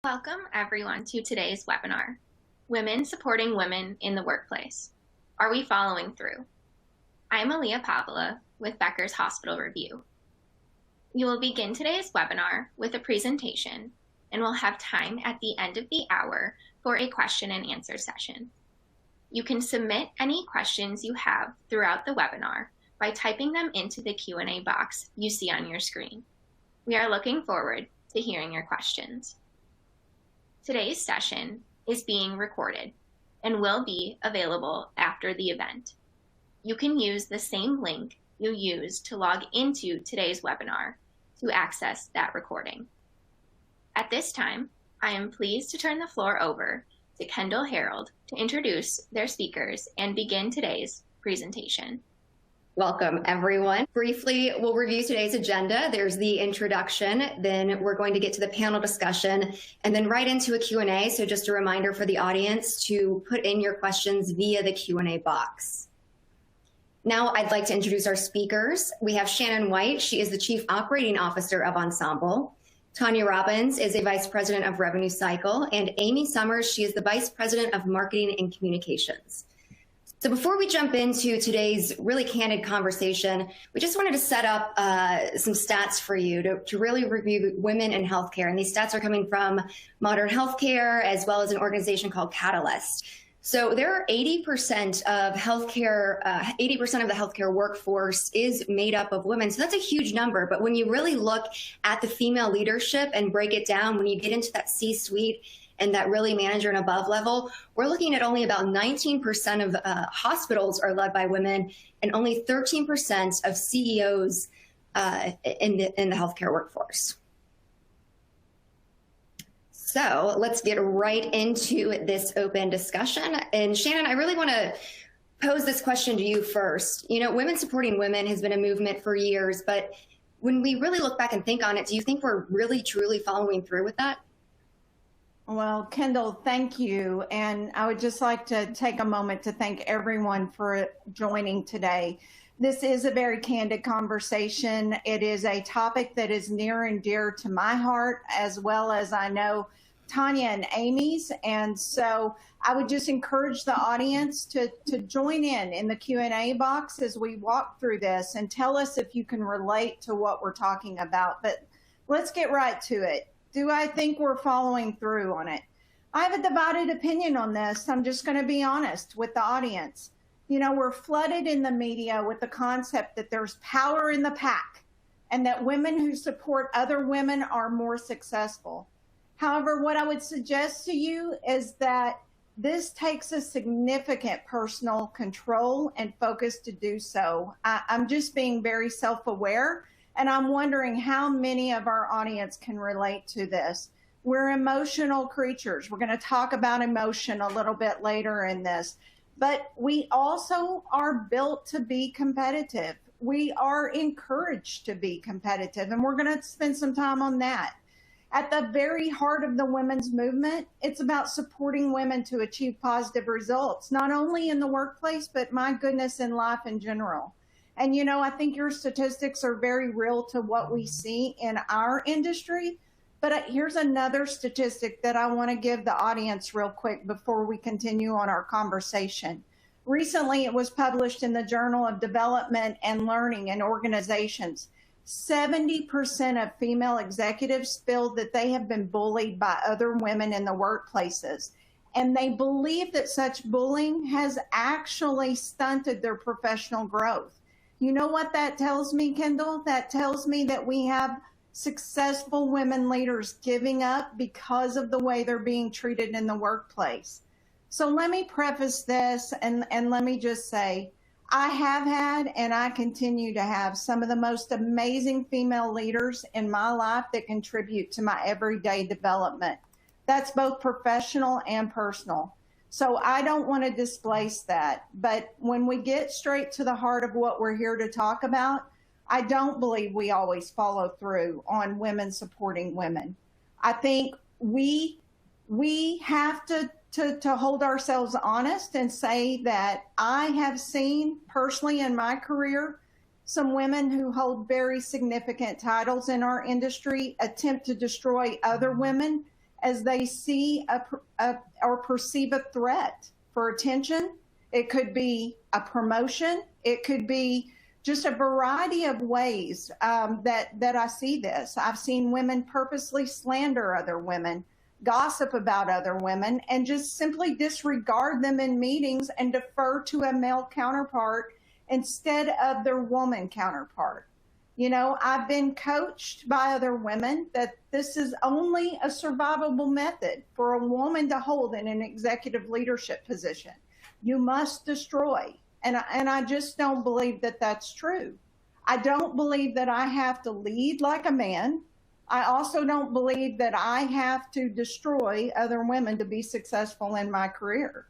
Welcome everyone to today's webinar, Women Supporting Women in the Workplace. Are we following through? I'm Aaliyah Pavla with Becker's Hospital Review. We will begin today's webinar with a presentation and we'll have time at the end of the hour for a question and answer session. You can submit any questions you have throughout the webinar by typing them into the Q&A box you see on your screen. We are looking forward to hearing your questions. Today's session is being recorded and will be available after the event. You can use the same link you used to log into today's webinar to access that recording. At this time, I am pleased to turn the floor over to Kendall Harold to introduce their speakers and begin today's presentation. Welcome, everyone. Briefly, we'll review today's agenda. There's the introduction, then we're going to get to the panel discussion, and then right into a Q&A. So just a reminder for the audience to put in your questions via the Q&A box. Now I'd like to introduce our speakers. We have Shannon White. She is the Chief Operating Officer of Ensemble. Tanya Robbins is a Vice President of Revenue Cycle, and Amy Summers, she is the Vice President of Marketing and Communications. So before we jump into today's really candid conversation, we just wanted to set up some stats for you to really review women in healthcare. And these stats are coming from Modern Healthcare as well as an organization called Catalyst. So there are 80% of healthcare, 80% of the healthcare workforce is made up of women. So that's a huge number. But when you really look at the female leadership and break it down, when you get into that C-suite, and that really manager and above level, we're looking at only about 19% of hospitals are led by women and only 13% of CEOs in the healthcare workforce. So let's get right into this open discussion. And Shannon, I really want to pose this question to you first. You know, Women Supporting Women has been a movement for years, but when we really look back and think on it, do you think we're really, truly following through with that? Well, Kendall, thank you. And I would just like to take a moment to thank everyone for joining today. This is a very candid conversation. It is a topic that is near and dear to my heart, as well as I know Tanya and Amy's. And so I would just encourage the audience to join in the Q&A box as we walk through this and tell us if you can relate to what we're talking about. But let's get right to it. Do I think we're following through on it? I have a divided opinion on this. I'm just going to be honest with the audience. You know, we're flooded in the media with the concept that there's power in the pack and that women who support other women are more successful. However, what I would suggest to you is that this takes a significant personal control and focus to do so. I'm just being very self-aware. And I'm wondering how many of our audience can relate to this. We're emotional creatures. We're going to talk about emotion a little bit later in this. But we also are built to be competitive. We are encouraged to be competitive, and we're going to spend some time on that. At the very heart of the women's movement, it's about supporting women to achieve positive results, not only in the workplace, but my goodness, in life in general. And, you know, I think your statistics are very real to what we see in our industry. But here's another statistic that I want to give the audience real quick before we continue on our conversation. Recently, it was published in the Journal of Development and Learning in Organizations. 70% of female executives feel that they have been bullied by other women in the workplaces. And they believe that such bullying has actually stunted their professional growth. You know what that tells me, Kendall? That tells me that we have successful women leaders giving up because of the way they're being treated in the workplace. So let me preface this and let me just say, I have had and I continue to have some of the most amazing female leaders in my life that contribute to my everyday development. That's both professional and personal. So I don't want to displace that. But when we get straight to the heart of what we're here to talk about, I don't believe we always follow through on women supporting women. I think we have to hold ourselves honest and say that I have seen personally in my career some women who hold very significant titles in our industry attempt to destroy other women as they see or perceive a threat for attention. It could be a promotion. It could be just a variety of ways that I see this. I've seen women purposely slander other women, gossip about other women, and just simply disregard them in meetings and defer to a male counterpart instead of their woman counterpart. You know, I've been coached by other women that this is only a survivable method for a woman to hold in an executive leadership position. You must destroy. And I just don't believe that that's true. I don't believe that I have to lead like a man. I also don't believe that I have to destroy other women to be successful in my career.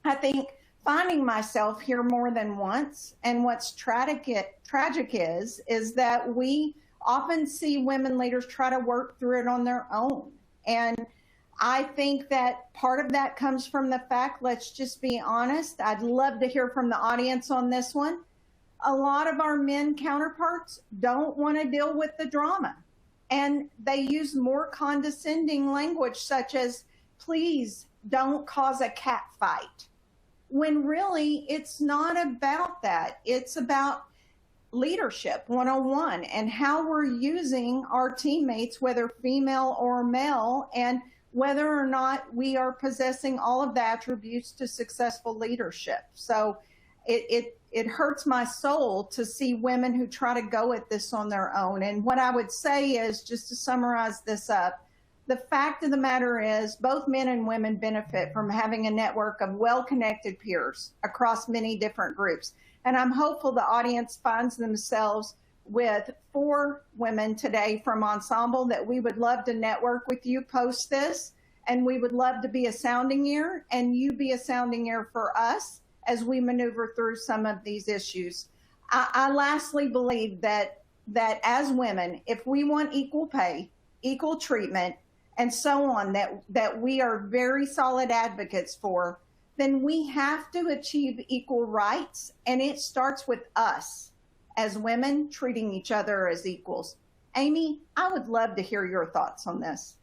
I think finding myself here more than once, and what's tragic is that we often see women leaders try to work through it on their own. And I think that part of that comes from the fact, let's just be honest, I'd love to hear from the audience on this one. A lot of our men counterparts don't want to deal with the drama. And they use more condescending language such as, please don't cause a cat fight. When really it's not about that. It's about leadership 101 and how we're using our teammates, whether female or male, and whether or not we are possessing all of the attributes to successful leadership. So it hurts my soul to see women who try to go at this on their own. And what I would say is, just to summarize this up, the fact of the matter is both men and women benefit from having a network of well-connected peers across many different groups. And I'm hopeful the audience finds themselves with 4 women today from Ensemble that we would love to network with you post this. And we would love to be a sounding ear, and you be a sounding ear for us as we maneuver through some of these issues. I lastly believe that as women, if we want equal pay, equal treatment, and so on, that we are very solid advocates for, then we have to achieve equal rights. And it starts with us as women treating each other as equals. Amy, I would love to hear your thoughts on this.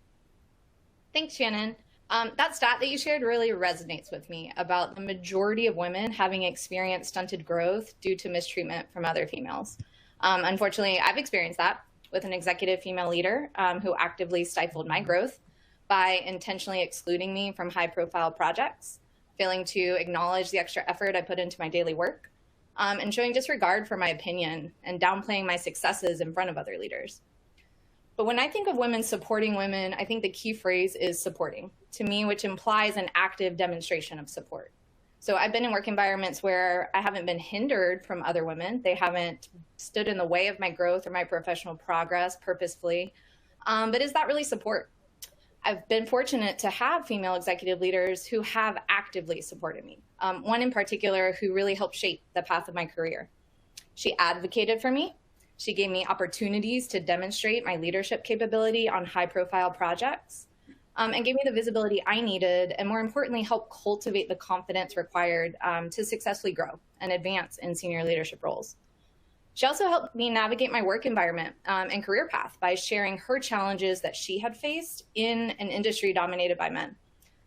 Thanks, Shannon. That stat that you shared really resonates with me about the majority of women having experienced stunted growth due to mistreatment from other females. Unfortunately, I've experienced that with an executive female leader who actively stifled my growth by intentionally excluding me from high-profile projects, failing to acknowledge the extra effort I put into my daily work, and showing disregard for my opinion and downplaying my successes in front of other leaders. But when I think of women supporting women, I think the key phrase is supporting, to me, which implies an active demonstration of support. So I've been in work environments where I haven't been hindered from other women. They haven't stood in the way of my growth or my professional progress purposefully. But is that really support? I've been fortunate to have female executive leaders who have actively supported me. One in particular who really helped shape the path of my career. She advocated for me. She gave me opportunities to demonstrate my leadership capability on high-profile projects, and gave me the visibility I needed, and more importantly, helped cultivate the confidence required to successfully grow and advance in senior leadership roles. She also helped me navigate my work environment and career path by sharing her challenges that she had faced in an industry dominated by men,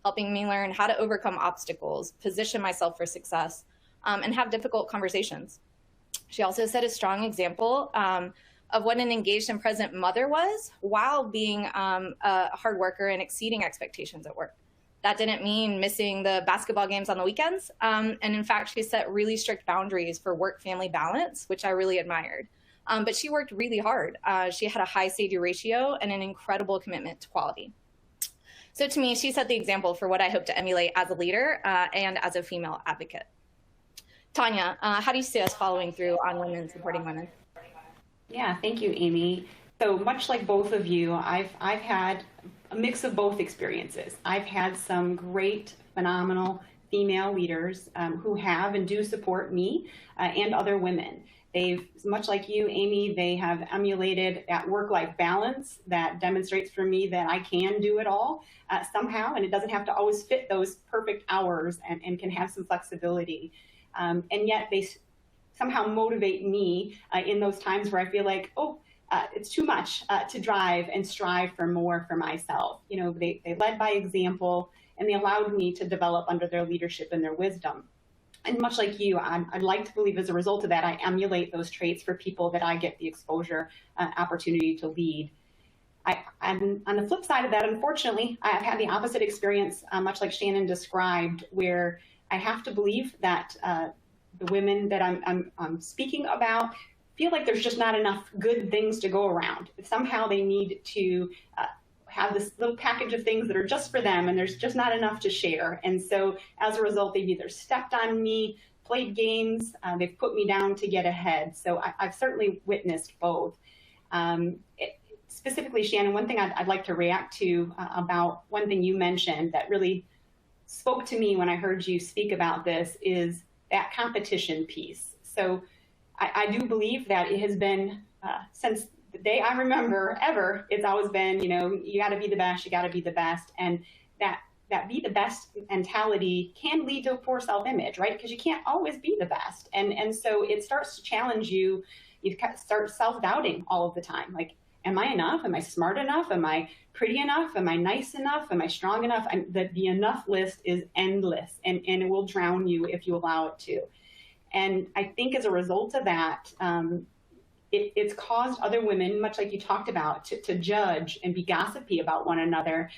helping me learn how to overcome obstacles, position myself for success, and have difficult conversations. She also set a strong example of what an engaged and present mother was while being a hard worker and exceeding expectations at work. That didn't mean missing the basketball games on the weekends. And in fact, she set really strict boundaries for work-family balance, which I really admired. But she worked really hard. She had a high say-do ratio and an incredible commitment to quality. So to me, she set the example for what I hope to emulate as a leader and as a female advocate. Tanya, how do you see us following through on women supporting women? Yeah, thank you, Amy. So much like both of you, I've had a mix of both experiences. I've had some great, phenomenal female leaders who have and do support me and other women. They've, much like you, Amy, they have emulated that work-life balance that demonstrates for me that I can do it all somehow, and it doesn't have to always fit those perfect hours and can have some flexibility. And yet they somehow motivate me in those times where I feel like, oh, it's too much to drive and strive for more for myself. You know, they led by example, and they allowed me to develop under their leadership and their wisdom. And much like you, I'd like to believe as a result of that, I emulate those traits for people that I get the exposure, opportunity to lead. And on the flip side of that, unfortunately, I've had the opposite experience, much like Shannon described, where I have to believe that the women that I'm speaking about feel like there's just not enough good things to go around. Somehow they need to have this little package of things that are just for them, and there's just not enough to share. And so as a result, they've either stepped on me, played games, they've put me down to get ahead. So I've certainly witnessed both. Specifically, Shannon, one thing I'd like to react to about one thing you mentioned that really spoke to me when I heard you speak about this is that competition piece. So I do believe that it has been, since the day I remember ever, it's always been, you know, you got to be the best, you got to be the best. And that be the best mentality can lead to a poor self-image, right? Because you can't always be the best. And so it starts to challenge you. You start self-doubting all of the time. Like, am I enough? Am I smart enough? Am I pretty enough? Am I nice enough? Am I strong enough? The enough list is endless, and it will drown you if you allow it to. And I think as a result of that, it's caused other women, much like you talked about, to judge and be gossipy about one another.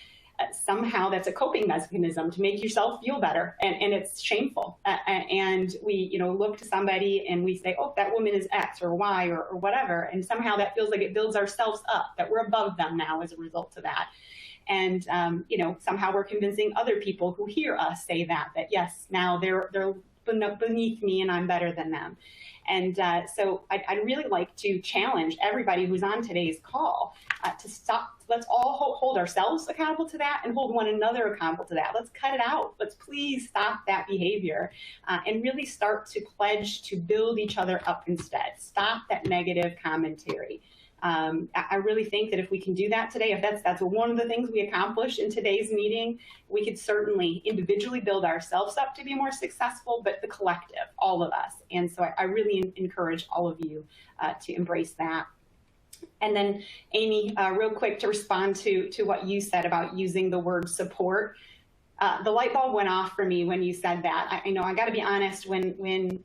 Somehow that's a coping mechanism to make yourself feel better, and it's shameful. And we, you know, look to somebody and we say, oh, that woman is X or Y or whatever, and somehow that feels like it builds ourselves up, that we're above them now as a result of that. And you know, somehow we're convincing other people who hear us say that yes, now they're beneath me and I'm better than them. And so I'd really like to challenge everybody who's on today's call to stop. Let's all hold ourselves accountable to that and hold one another accountable to that. Let's cut it out. Let's please stop that behavior and really start to pledge to build each other up instead. Stop that negative commentary. I really think that if we can do that today, if that's one of the things we accomplish in today's meeting, we could certainly individually build ourselves up to be more successful, but the collective, all of us. And so I really encourage all of you to embrace that. And then Amy, real quick to respond to what you said about using the word support. The light bulb went off for me when you said that. I know I got to be honest, when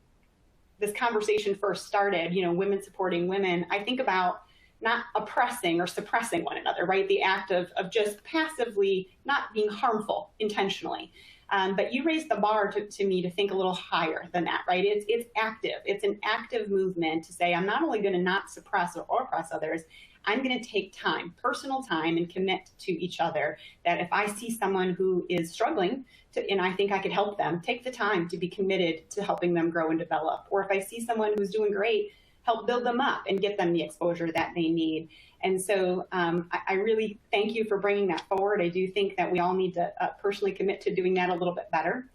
this conversation first started, you know, women supporting women, I think about not oppressing or suppressing one another, right? The act of just passively not being harmful intentionally. But you raised the bar to me to think a little higher than that, right? It's active. It's an active movement to say, I'm not only going to not suppress or oppress others, I'm going to take time, personal time, and commit to each other. That if I see someone who is struggling and I think I could help them, take the time to be committed to helping them grow and develop. Or if I see someone who's doing great, help build them up and get them the exposure that they need. And so I really thank you for bringing that forward. I do think that we all need to personally commit to doing that a little bit better.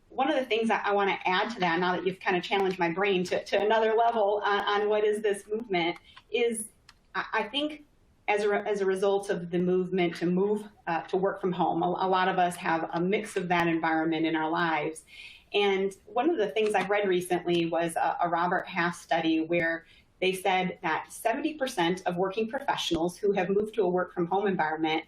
One of the things I want to add to that, now that you've kind of challenged my brain to another level on what is this movement, is I think as a result of the movement to move to work from home, a lot of us have a mix of that environment in our lives. And one of the things I've read recently was a Robert Half study where they said that 70% of working professionals who have moved to a work from home environment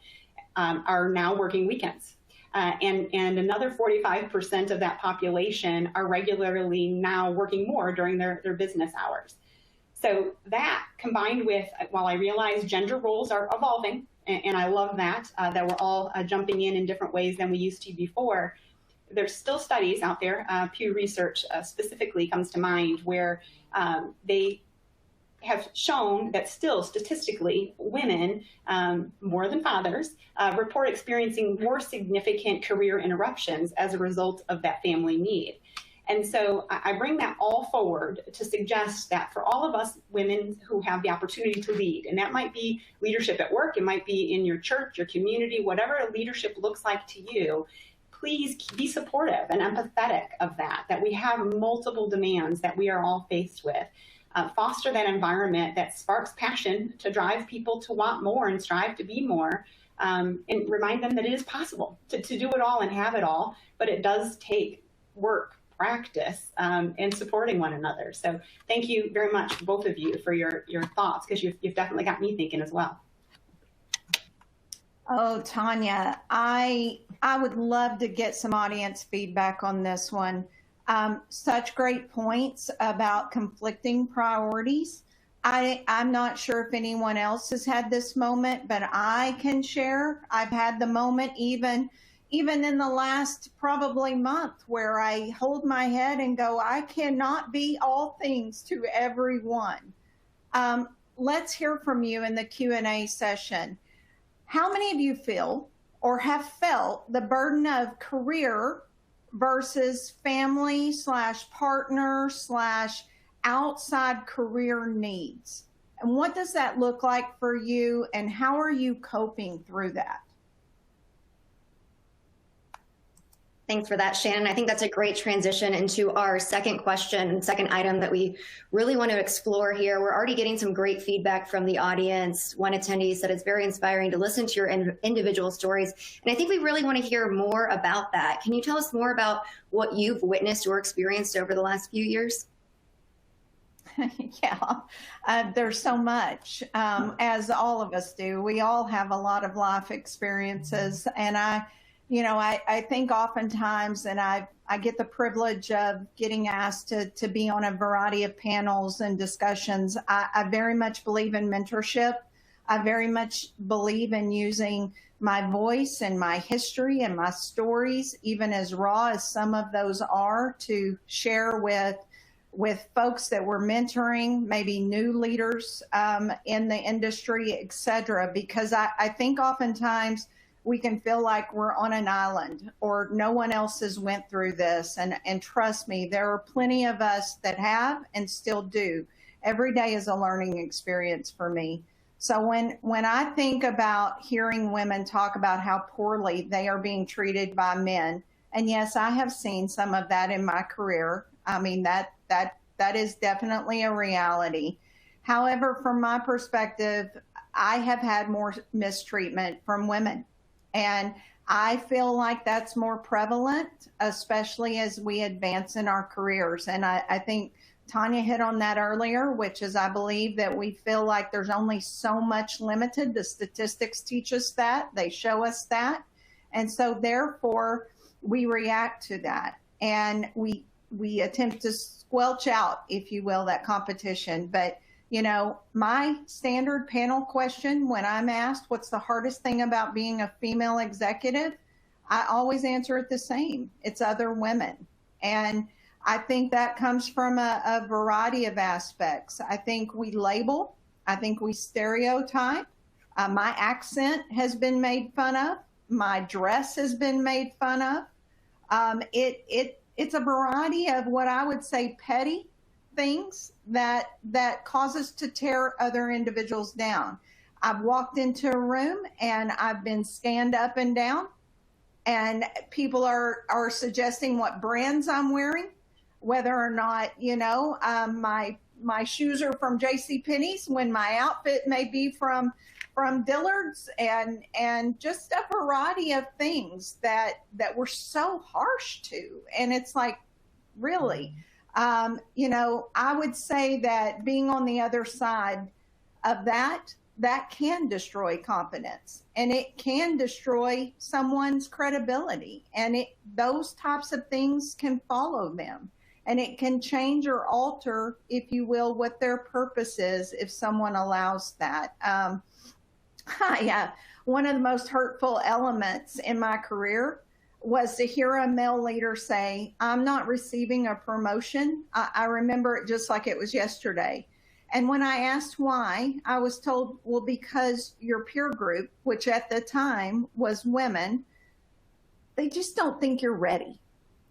are now working weekends. And another 45% of that population are regularly now working more during their business hours. So that combined with, while I realize gender roles are evolving, and I love that we're all jumping in different ways than we used to before, there's still studies out there, Pew Research specifically comes to mind, where they have shown that still statistically women, more than fathers, report experiencing more significant career interruptions as a result of that family need. And so I bring that all forward to suggest that for all of us women who have the opportunity to lead, and that might be leadership at work, it might be in your church, your community, whatever leadership looks like to you, please be supportive and empathetic of that we have multiple demands that we are all faced with. Foster that environment that sparks passion to drive people to want more and strive to be more, and remind them that it is possible to do it all and have it all, but it does take work, practice in supporting one another. So thank you very much, both of you, for your thoughts, because you've definitely got me thinking as well. Oh, Tanya, I would love to get some audience feedback on this one. Such great points about conflicting priorities. I'm not sure if anyone else has had this moment, but I can share. I've had the moment even in the last probably month where I hold my head and go, I cannot be all things to everyone. Let's hear from you in the Q&A session. How many of you feel or have felt the burden of career versus family / partner / outside career needs? And what does that look like for you, and how are you coping through that? Thanks for that, Shannon. I think that's a great transition into our second question and second item that we really want to explore here. We're already getting some great feedback from the audience. One attendee said it's very inspiring to listen to your individual stories. And I think we really want to hear more about that. Can you tell us more about what you've witnessed or experienced over the last few years? Yeah, there's so much, as all of us do. We all have a lot of life experiences. And I think oftentimes, and I get the privilege of getting asked to be on a variety of panels and discussions. I very much believe in mentorship. I very much believe in using my voice and my history and my stories, even as raw as some of those are, to share with folks that we're mentoring, maybe new leaders in the industry, et cetera, because I think oftentimes we can feel like we're on an island or no one else has went through this. And trust me, there are plenty of us that have and still do. Every day is a learning experience for me. So when I think about hearing women talk about how poorly they are being treated by men, and yes, I have seen some of that in my career. I mean, that is definitely a reality. However, from my perspective, I have had more mistreatment from women. And I feel like that's more prevalent, especially as we advance in our careers. And I think Tanya hit on that earlier, which is I believe that we feel like there's only so much limited. The statistics teach us that. They show us that. And so therefore, we react to that. And we attempt to squelch out, if you will, that competition. But my standard panel question when I'm asked what's the hardest thing about being a female executive, I always answer it the same. It's other women. And I think that comes from a variety of aspects. I think we label. I think we stereotype. My accent has been made fun of. My dress has been made fun of. It's a variety of what I would say petty things that cause us to tear other individuals down. I've walked into a room and I've been scanned up and down, and people are suggesting what brands I'm wearing, whether or not my shoes are from JCPenney's when my outfit may be from Dillard's, and just a variety of things that we're so harsh to. And it's like, really? I would say that being on the other side of that can destroy confidence, and it can destroy someone's credibility, and those types of things can follow them, and it can change or alter, if you will, what their purpose is if someone allows that. One of the most hurtful elements in my career was to hear a male leader say, I'm not receiving a promotion. I remember it just like it was yesterday. And when I asked why, I was told, well, because your peer group, which at the time was women, they just don't think you're ready.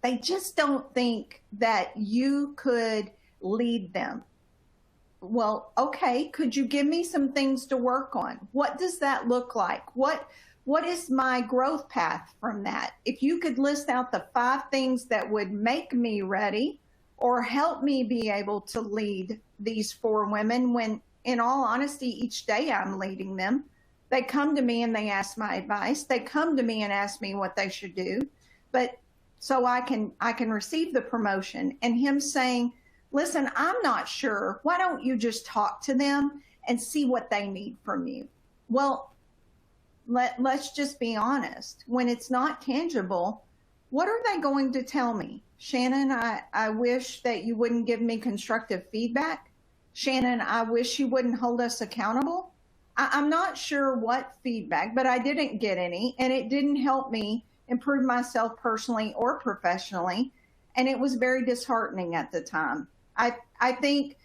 They just don't think that you could lead them. Well, okay, could you give me some things to work on? What does that look like? What is my growth path from that? If you could list out the 5 things that would make me ready or help me be able to lead these 4 women, when in all honesty, each day I'm leading them. They come to me and they ask my advice. They come to me and ask me what they should do. But so I can receive the promotion, and him saying, listen, I'm not sure. Why don't you just talk to them and see what they need from you? Well, let's just be honest. When it's not tangible, what are they going to tell me? Shannon, I wish that you wouldn't give me constructive feedback. Shannon, I wish you wouldn't hold us accountable. I'm not sure what feedback, but I didn't get any, and it didn't help me improve myself personally or professionally. And it was very disheartening at the time. I think,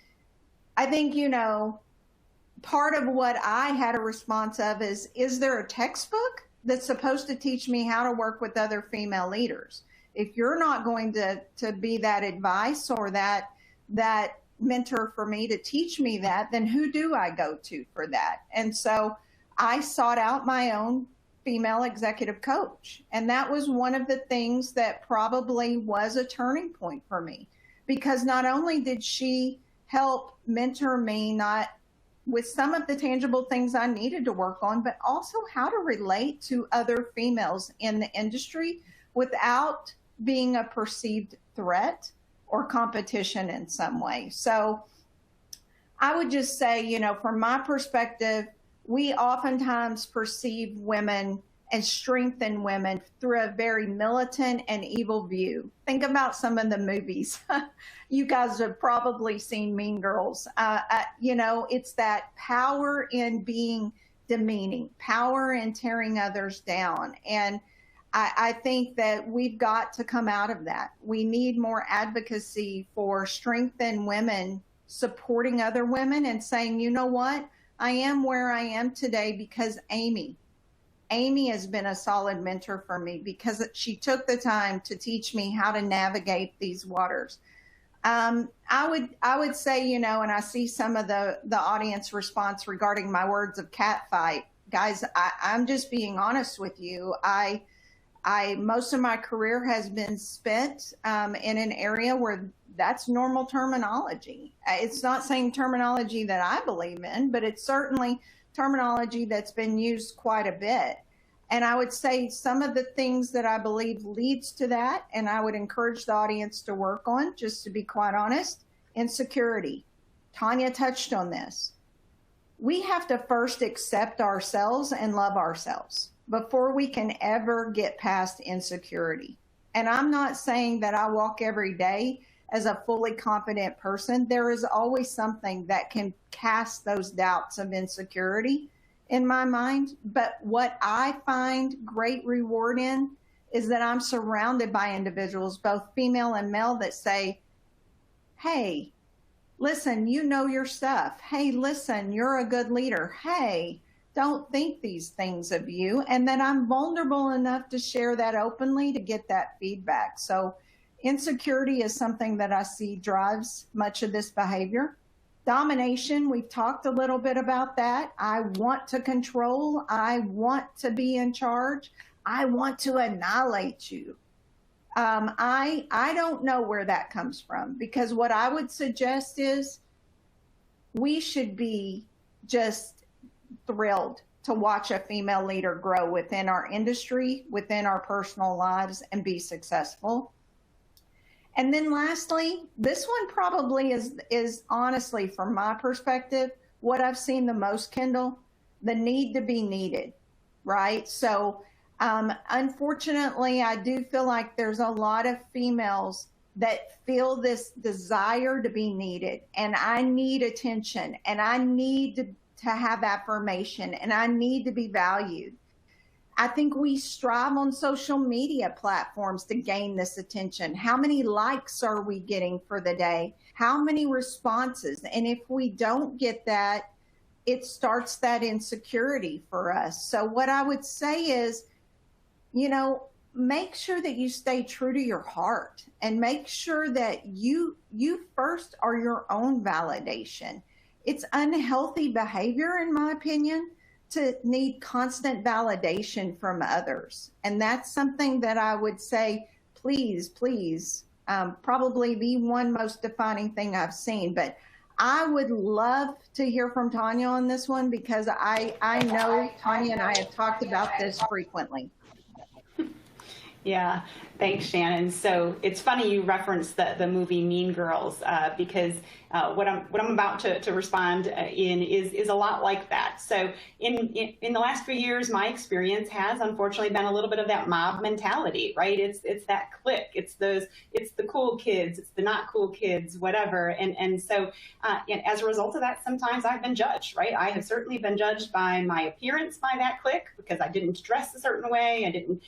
part of what I had a response of is there a textbook that's supposed to teach me how to work with other female leaders? If you're not going to be that advice or that mentor for me to teach me that, then who do I go to for that? And so I sought out my own female executive coach. And that was one of the things that probably was a turning point for me, because not only did she help mentor me, not with some of the tangible things I needed to work on, but also how to relate to other females in the industry without being a perceived threat or competition in some way. So I would just say, from my perspective, we oftentimes perceive women and strengthen women through a very militant and evil view. Think about some of the movies. You guys have probably seen Mean Girls. It's that power in being demeaning, power in tearing others down. And I think that we've got to come out of that. We need more advocacy for strengthened women supporting other women and saying, you know what? I am where I am today because Amy has been a solid mentor for me because she took the time to teach me how to navigate these waters. I would say, and I see some of the audience response regarding my words of catfight. Guys, I'm just being honest with you. Most of my career has been spent in an area where that's normal terminology. It's not saying terminology that I believe in, but it's certainly terminology that's been used quite a bit. And I would say some of the things that I believe leads to that, and I would encourage the audience to work on, just to be quite honest, insecurity. Tanya touched on this. We have to first accept ourselves and love ourselves before we can ever get past insecurity. And I'm not saying that I walk every day as a fully confident person. There is always something that can cast those doubts of insecurity in my mind. But what I find great reward in is that I'm surrounded by individuals, both female and male, that say, hey, listen, you know your stuff. Hey, listen, you're a good leader. Hey, don't think these things of you. And that I'm vulnerable enough to share that openly to get that feedback. So insecurity is something that I see drives much of this behavior. Domination, we've talked a little bit about that. I want to control. I want to be in charge. I want to annihilate you. I don't know where that comes from, because what I would suggest is we should be just thrilled to watch a female leader grow within our industry, within our personal lives, and be successful. And then lastly, this one probably is honestly, from my perspective, what I've seen the most, Kendall, the need to be needed, right? So unfortunately, I do feel like there's a lot of females that feel this desire to be needed, and I need attention, and I need to have affirmation, and I need to be valued. I think we strive on social media platforms to gain this attention. How many likes are we getting for the day? How many responses? And if we don't get that, it starts that insecurity for us. So what I would say is, make sure that you stay true to your heart, and make sure that you first are your own validation. It's unhealthy behavior, in my opinion, to need constant validation from others. And that's something that I would say, please, probably the one most defining thing I've seen. But I would love to hear from Tanya on this one, because I know Tanya and I have talked about this frequently. Yeah, thanks, Shannon. So it's funny you referenced the movie Mean Girls because what I'm about to respond in is a lot like that. So in the last few years, my experience has unfortunately been a little bit of that mob mentality, right? It's that clique, it's the cool kids, it's the not cool kids, whatever. And so as a result of that, sometimes I've been judged, right? I have certainly been judged by my appearance by that clique because I didn't dress a certain way, I didn't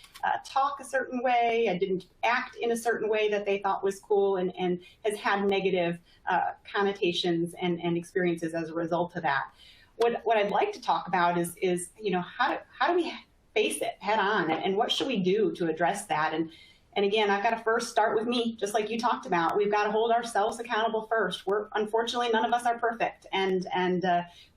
talk a certain way, I didn't act in a certain way that they thought was cool, and has had negative connotations and experiences as a result of that. What I'd like to talk about is how do we face it head on, and what should we do to address that? And again, I've got to first start with me, just like you talked about. We've got to hold ourselves accountable first. Unfortunately, none of us are perfect, and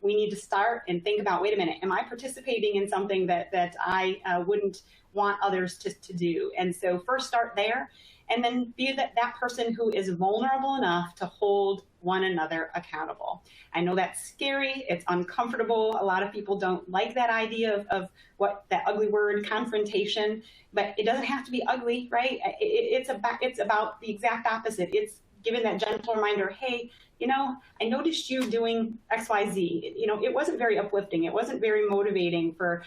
we need to start and think about, wait a minute, am I participating in something that I wouldn't want others to do? And so first start there, and then be that person who is vulnerable enough to hold one another accountable. I know that's scary, it's uncomfortable. A lot of people don't like that idea of what that ugly word, confrontation, but it doesn't have to be ugly, right? It's about the exact opposite. It's giving that gentle reminder, hey, I noticed you doing XYZ. It wasn't very uplifting. It wasn't very motivating for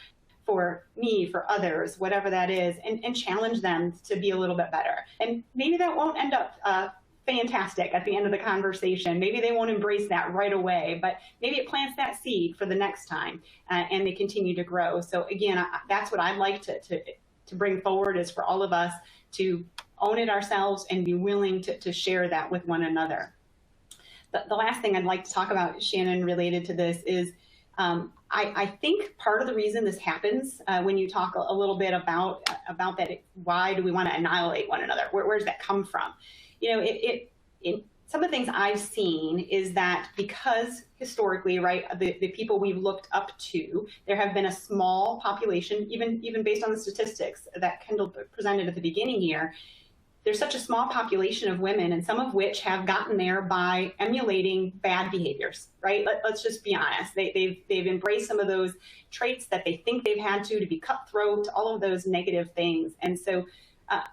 me, for others, whatever that is, and challenge them to be a little bit better. And maybe that won't end up fantastic at the end of the conversation. Maybe they won't embrace that right away, but maybe it plants that seed for the next time, and they continue to grow. So again, that's what I'd like to bring forward, is for all of us to own it ourselves and be willing to share that with one another. The last thing I'd like to talk about, Shannon, related to this is I think part of the reason this happens, when you talk a little bit about that, why do we want to annihilate one another? Where does that come from? Some of the things I've seen is that because historically, right, the people we've looked up to, there have been a small population, even based on the statistics that Kendall presented at the beginning here. There's such a small population of women, and some of which have gotten there by emulating bad behaviors, right? Let's just be honest. They've embraced some of those traits that they think they've had to be cutthroat, all of those negative things. And so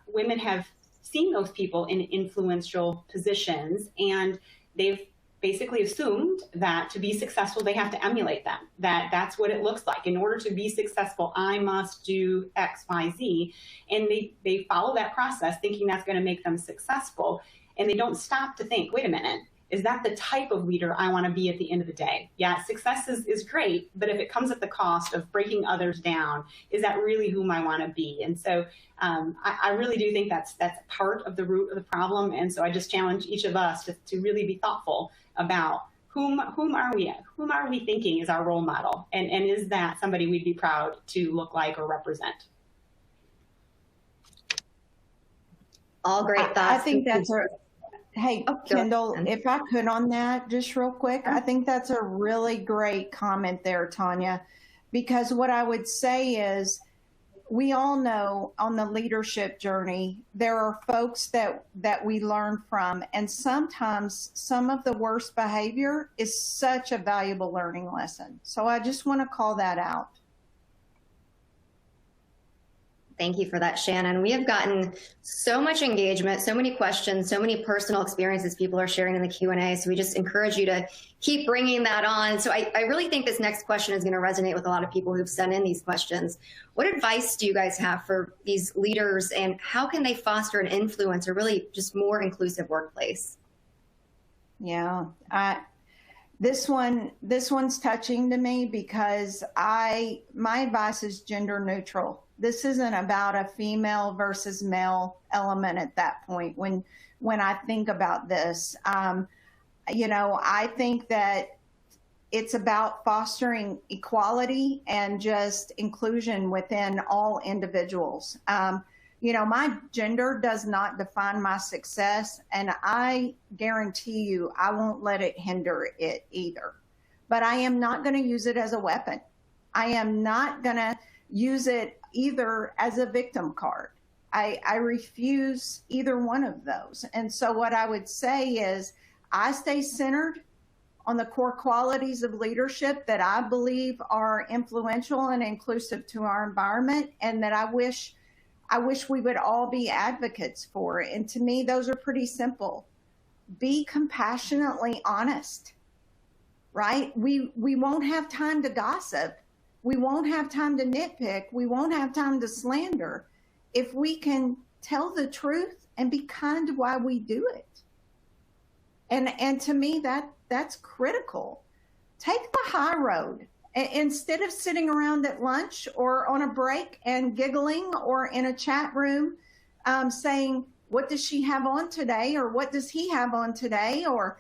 women have seen those people in influential positions, and they've basically assumed that to be successful, they have to emulate them, that's what it looks like. In order to be successful, I must do X, Y, Z. And they follow that process thinking that's going to make them successful. And they don't stop to think, wait a minute, is that the type of leader I want to be at the end of the day? Yeah, success is great, but if it comes at the cost of breaking others down, is that really whom I want to be? And so I really do think that's part of the root of the problem. And so I just challenge each of us to really be thoughtful about whom are we thinking is our role model, and is that somebody we'd be proud to look like or represent? All great thoughts. I think that's hey, Kendall, if I could on that just real quick, I think that's a really great comment there, Tanya, because what I would say is, we all know on the leadership journey, there are folks that we learn from, and sometimes some of the worst behavior is such a valuable learning lesson. So I just want to call that out. Thank you for that, Shannon. We have gotten so much engagement, so many questions, so many personal experiences people are sharing in the Q&A. So we just encourage you to keep bringing that on. So I really think this next question is going to resonate with a lot of people who've sent in these questions. What advice do you guys have for these leaders, and how can they foster an influence or really just more inclusive workplace? Yeah, this one's touching to me because my advice is gender neutral. This isn't about a female versus male element at that point. When I think about this, I think that it's about fostering equality and just inclusion within all individuals. My gender does not define my success, and I guarantee you I won't let it hinder it either. But I am not going to use it as a weapon. I am not going to use it either as a victim card. I refuse either one of those. And so what I would say is I stay centered on the core qualities of leadership that I believe are influential and inclusive to our environment, and that I wish I wish we would all be advocates for. And to me, those are pretty simple. Be compassionately honest, right? We won't have time to gossip. We won't have time to nitpick. We won't have time to slander if we can tell the truth and be kind to why we do it. And to me, that's critical. Take the high road. Instead of sitting around at lunch or on a break and giggling, or in a chat room saying, what does she have on today? Or what does he have on today? Or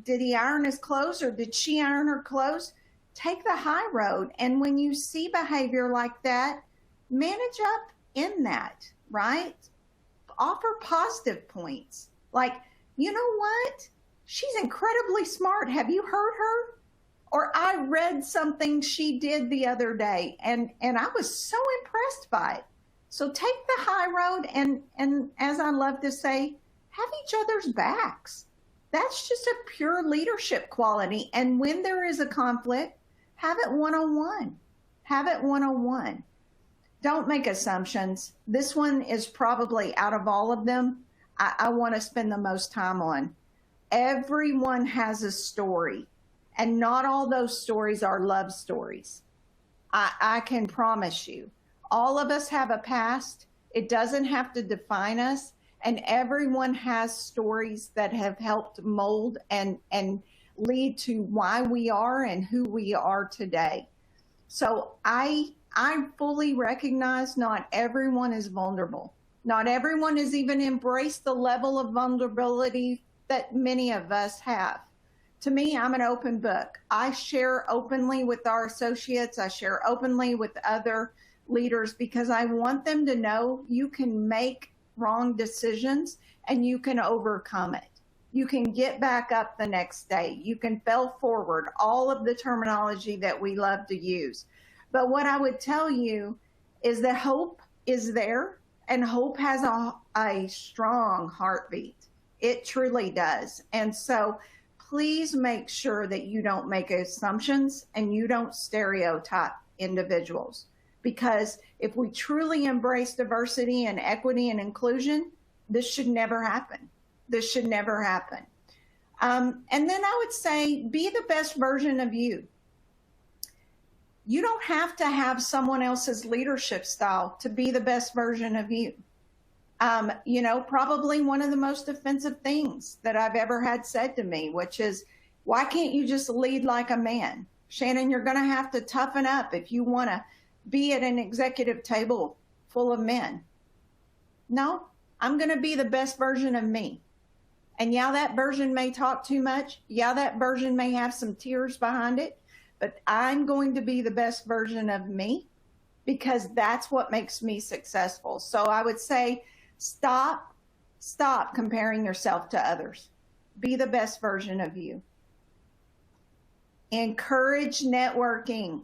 did he iron his clothes, or did she iron her clothes? Take the high road. And when you see behavior like that, manage up in that, right? Offer positive points. Like, you know what? She's incredibly smart. Have you heard her? Or I read something she did the other day, and I was so impressed by it. So take the high road, and as I love to say, have each other's backs. That's just a pure leadership quality. And when there is a conflict, have it one-on-one. Have it one-on-one. Don't make assumptions. This one is probably, out of all of them, I want to spend the most time on. Everyone has a story, and not all those stories are love stories. I can promise you. All of us have a past. It doesn't have to define us. And everyone has stories that have helped mold and lead to why we are and who we are today. So I fully recognize not everyone is vulnerable. Not everyone has even embraced the level of vulnerability that many of us have. To me, I'm an open book. I share openly with our associates. I share openly with other leaders, because I want them to know you can make wrong decisions and you can overcome it. You can get back up the next day. You can fail forward, all of the terminology that we love to use. But what I would tell you is that hope is there, and hope has a strong heartbeat. It truly does. And so please make sure that you don't make assumptions and you don't stereotype individuals. Because if we truly embrace diversity and equity and inclusion, this should never happen. This should never happen. And then I would say, be the best version of you. You don't have to have someone else's leadership style to be the best version of you. Probably one of the most offensive things that I've ever had said to me, which is, why can't you just lead like a man? Shannon, you're going to have to toughen up if you want to be at an executive table full of men. No, I'm going to be the best version of me. And yeah, that version may talk too much. Yeah, that version may have some tears behind it, but I'm going to be the best version of me, because that's what makes me successful. So I would say, stop comparing yourself to others. Be the best version of you. Encourage networking.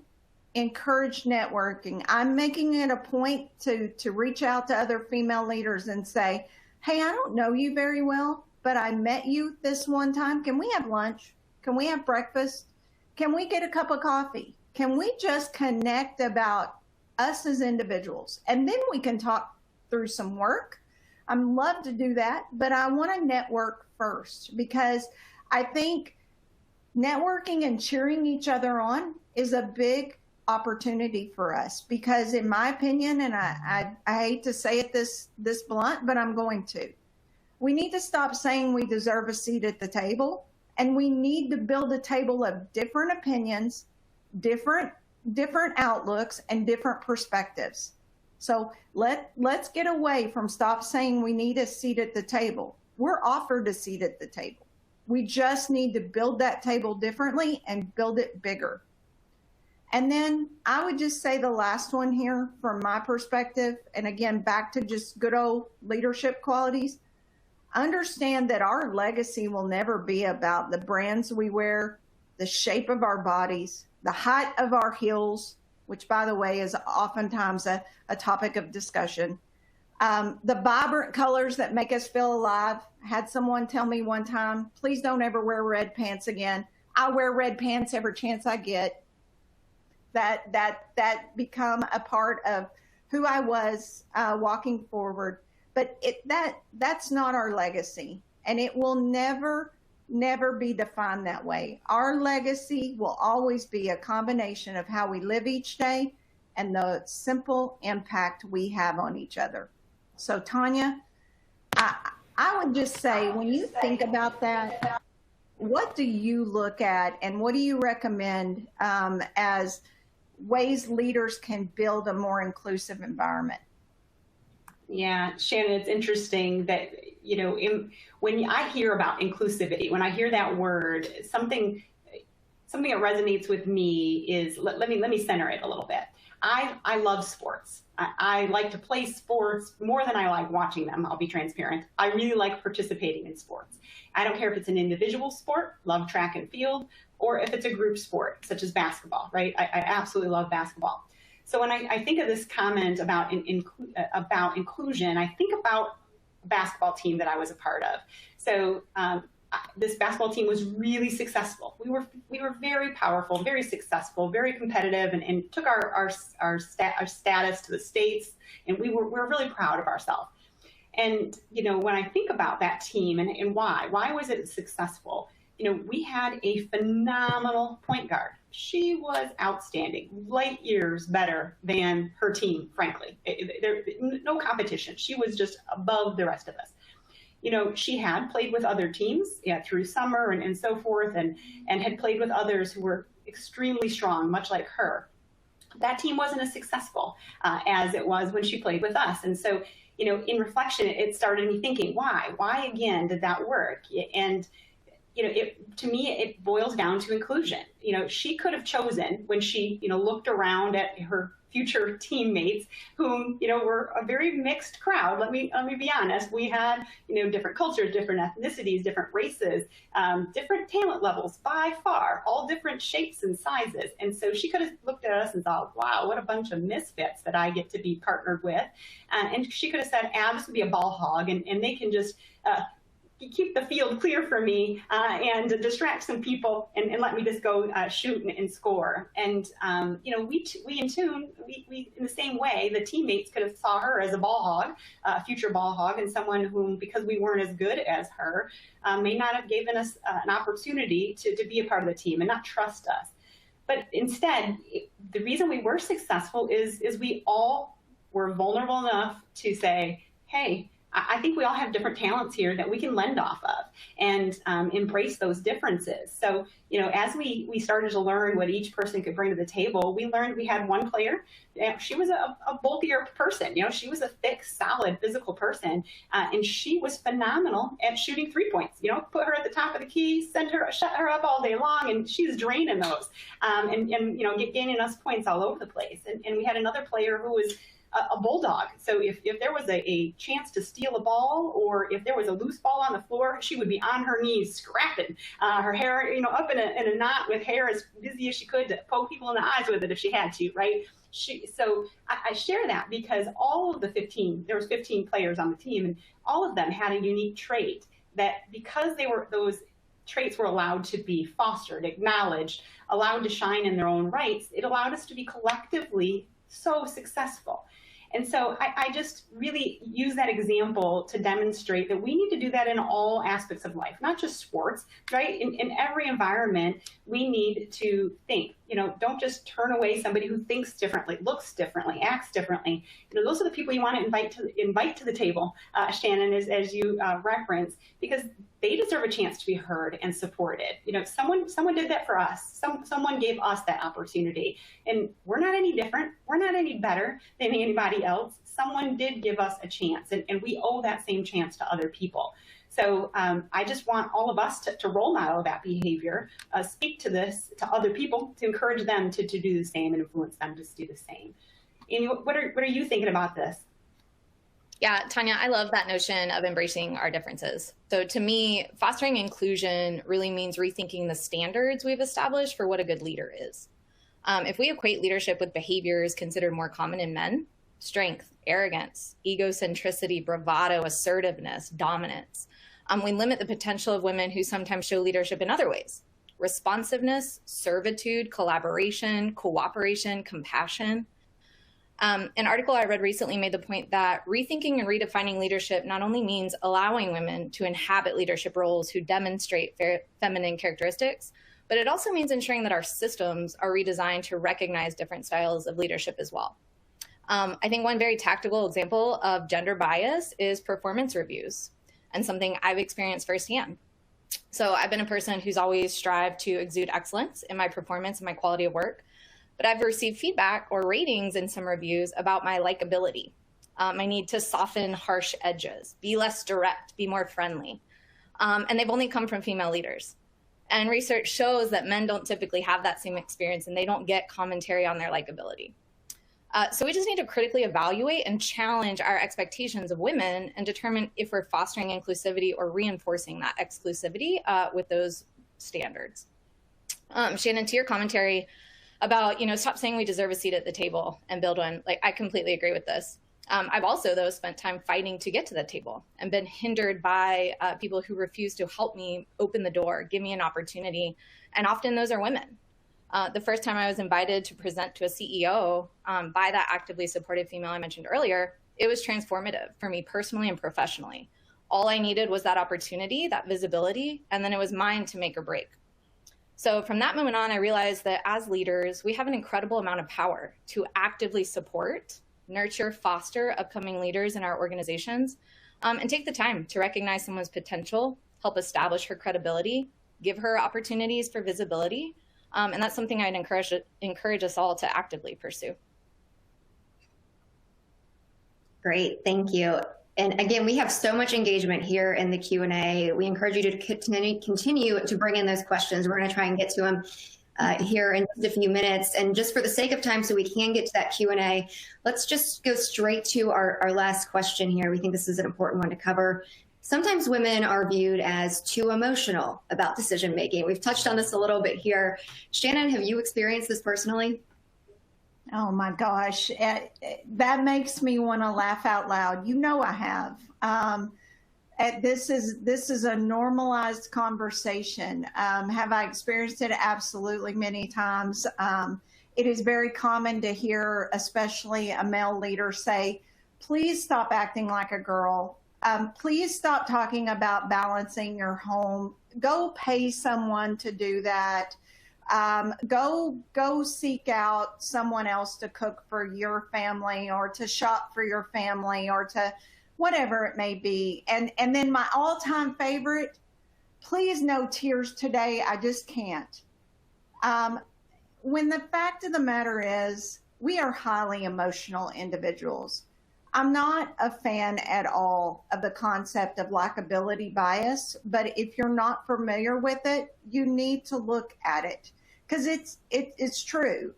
Encourage networking. I'm making it a point to reach out to other female leaders and say, hey, I don't know you very well, but I met you this one time. Can we have lunch? Can we have breakfast? Can we get a cup of coffee? Can we just connect about us as individuals? And then we can talk through some work. I'd love to do that, but I want to network first, because I think networking and cheering each other on is a big opportunity for us. Because in my opinion, and I hate to say it this blunt, but I'm going to, we need to stop saying we deserve a seat at the table, and we need to build a table of different opinions, different outlooks, and different perspectives. So let's get away from stop saying we need a seat at the table. We're offered a seat at the table. We just need to build that table differently and build it bigger. And then I would just say the last one here from my perspective, and again, back to just good old leadership qualities, understand that our legacy will never be about the brands we wear, the shape of our bodies, the height of our heels, which, by the way, is oftentimes a topic of discussion. The vibrant colors that make us feel alive. I had someone tell me one time, please don't ever wear red pants again. I wear red pants every chance I get. That become a part of who I was walking forward. But that's not our legacy, and it will never be defined that way. Our legacy will always be a combination of how we live each day and the simple impact we have on each other. So Tanya, I would just say, when you think about that, what do you look at and what do you recommend as ways leaders can build a more inclusive environment? Yeah, Shannon, it's interesting that, when I hear about inclusivity, when I hear that word, something that resonates with me is, let me center it a little bit. I love sports. I like to play sports more than I like watching them. I'll be transparent. I really like participating in sports. I don't care if it's an individual sport, love track and field, or if it's a group sport, such as basketball, right? I absolutely love basketball. So when I think of this comment about inclusion, I think about a basketball team that I was a part of. So this basketball team was really successful. We were very powerful, very successful, very competitive, and took our status to the states, and we were really proud of ourselves. And when I think about that team and why was it successful? We had a phenomenal point guard. She was outstanding, light years better than her team, frankly. No competition. She was just above the rest of us. She had played with other teams through summer and so forth, and had played with others who were extremely strong, much like her. That team wasn't as successful as it was when she played with us. And so, in reflection, it started me thinking, why? Why again did that work? And to me, it boils down to inclusion. She could have chosen, when she, looked around at her future teammates, whom, were a very mixed crowd. Let me be honest. We had, different cultures, different ethnicities, different races, different talent levels by far, all different shapes and sizes. And so she could have looked at us and thought, wow, what a bunch of misfits that I get to be partnered with. And she could have said, this would be a ball hog, and they can just, keep the field clear for me and distract some people and let me just go shoot and score. And, we in the same way, the teammates could have saw her as a ball hog, a future ball hog, and someone whom, because we weren't as good as her, may not have given us an opportunity to be a part of the team and not trust us. But instead, the reason we were successful is we all were vulnerable enough to say, hey, I think we all have different talents here that we can lend off of and embrace those differences. So, as we started to learn what each person could bring to the table, we learned we had one player. She was a bulkier person. She was a thick, solid, physical person. And she was phenomenal at shooting 3 points. Put her at the top of the key, shut her up all day long, and she's draining those and gaining us points all over the place. And we had another player who was a bulldog. So if there was a chance to steal a ball, or if there was a loose ball on the floor, she would be on her knees scrapping her hair, up in a knot with hair as busy as she could to poke people in the eyes with it if she had to, right? So I share that because all of the 15 players on the team, and all of them had a unique trait that, because those traits were allowed to be fostered, acknowledged, allowed to shine in their own rights, it allowed us to be collectively so successful. And so I just really use that example to demonstrate that we need to do that in all aspects of life, not just sports, right? In every environment, we need to think, don't just turn away somebody who thinks differently, looks differently, acts differently. Those are the people you want to invite to the table, Shannon, as you reference, because they deserve a chance to be heard and supported. Someone did that for us. Someone gave us that opportunity, and we're not any different. We're not any better than anybody else. Someone did give us a chance, and we owe that same chance to other people. So I just want all of us to role model that behavior, speak to this to other people, to encourage them to do the same and influence them to do the same. Amy, what are you thinking about this? Yeah, Tanya, I love that notion of embracing our differences. So to me, fostering inclusion really means rethinking the standards we've established for what a good leader is. If we equate leadership with behaviors considered more common in men, strength, arrogance, egocentricity, bravado, assertiveness, dominance, we limit the potential of women who sometimes show leadership in other ways: responsiveness, servitude, collaboration, cooperation, compassion. An article I read recently made the point that rethinking and redefining leadership not only means allowing women to inhabit leadership roles who demonstrate feminine characteristics, but it also means ensuring that our systems are redesigned to recognize different styles of leadership as well. I think one very tactical example of gender bias is performance reviews, and something I've experienced firsthand. So I've been a person who's always strived to exude excellence in my performance and my quality of work, but I've received feedback or ratings in some reviews about my likability, my need to soften harsh edges, be less direct, be more friendly. And they've only come from female leaders. And research shows that men don't typically have that same experience, and they don't get commentary on their likability. So we just need to critically evaluate and challenge our expectations of women and determine if we're fostering inclusivity or reinforcing that exclusivity with those standards. Shannon, to your commentary about, stop saying we deserve a seat at the table and build one, I completely agree with this. I've also, though, spent time fighting to get to the table and been hindered by people who refuse to help me open the door, give me an opportunity, and often those are women. The first time I was invited to present to a CEO by that actively supportive female I mentioned earlier, it was transformative for me personally and professionally. All I needed was that opportunity, that visibility, and then it was mine to make or break. So from that moment on, I realized that as leaders, we have an incredible amount of power to actively support, nurture, foster upcoming leaders in our organizations, and take the time to recognize someone's potential, help establish her credibility, give her opportunities for visibility. And that's something I'd encourage us all to actively pursue. Great, thank you. And again, we have so much engagement here in the Q&A. We encourage you to continue to bring in those questions. We're going to try and get to them here in just a few minutes. And just for the sake of time, so we can get to that Q&A, let's just go straight to our last question here. We think this is an important one to cover. Sometimes women are viewed as too emotional about decision making. We've touched on this a little bit here. Shannon, have you experienced this personally? Oh my gosh, that makes me want to laugh out loud. I have. This is a normalized conversation. Have I experienced it? Absolutely, many times. It is very common to hear, especially a male leader, say, "Please stop acting like a girl. Please stop talking about balancing your home. Go pay someone to do that. Go seek out someone else to cook for your family or to shop for your family or to whatever it may be." And then my all-time favorite, "Please no tears today. I just can't." When the fact of the matter is, we are highly emotional individuals. I'm not a fan at all of the concept of likability bias, but if you're not familiar with it, you need to look at it because it's true.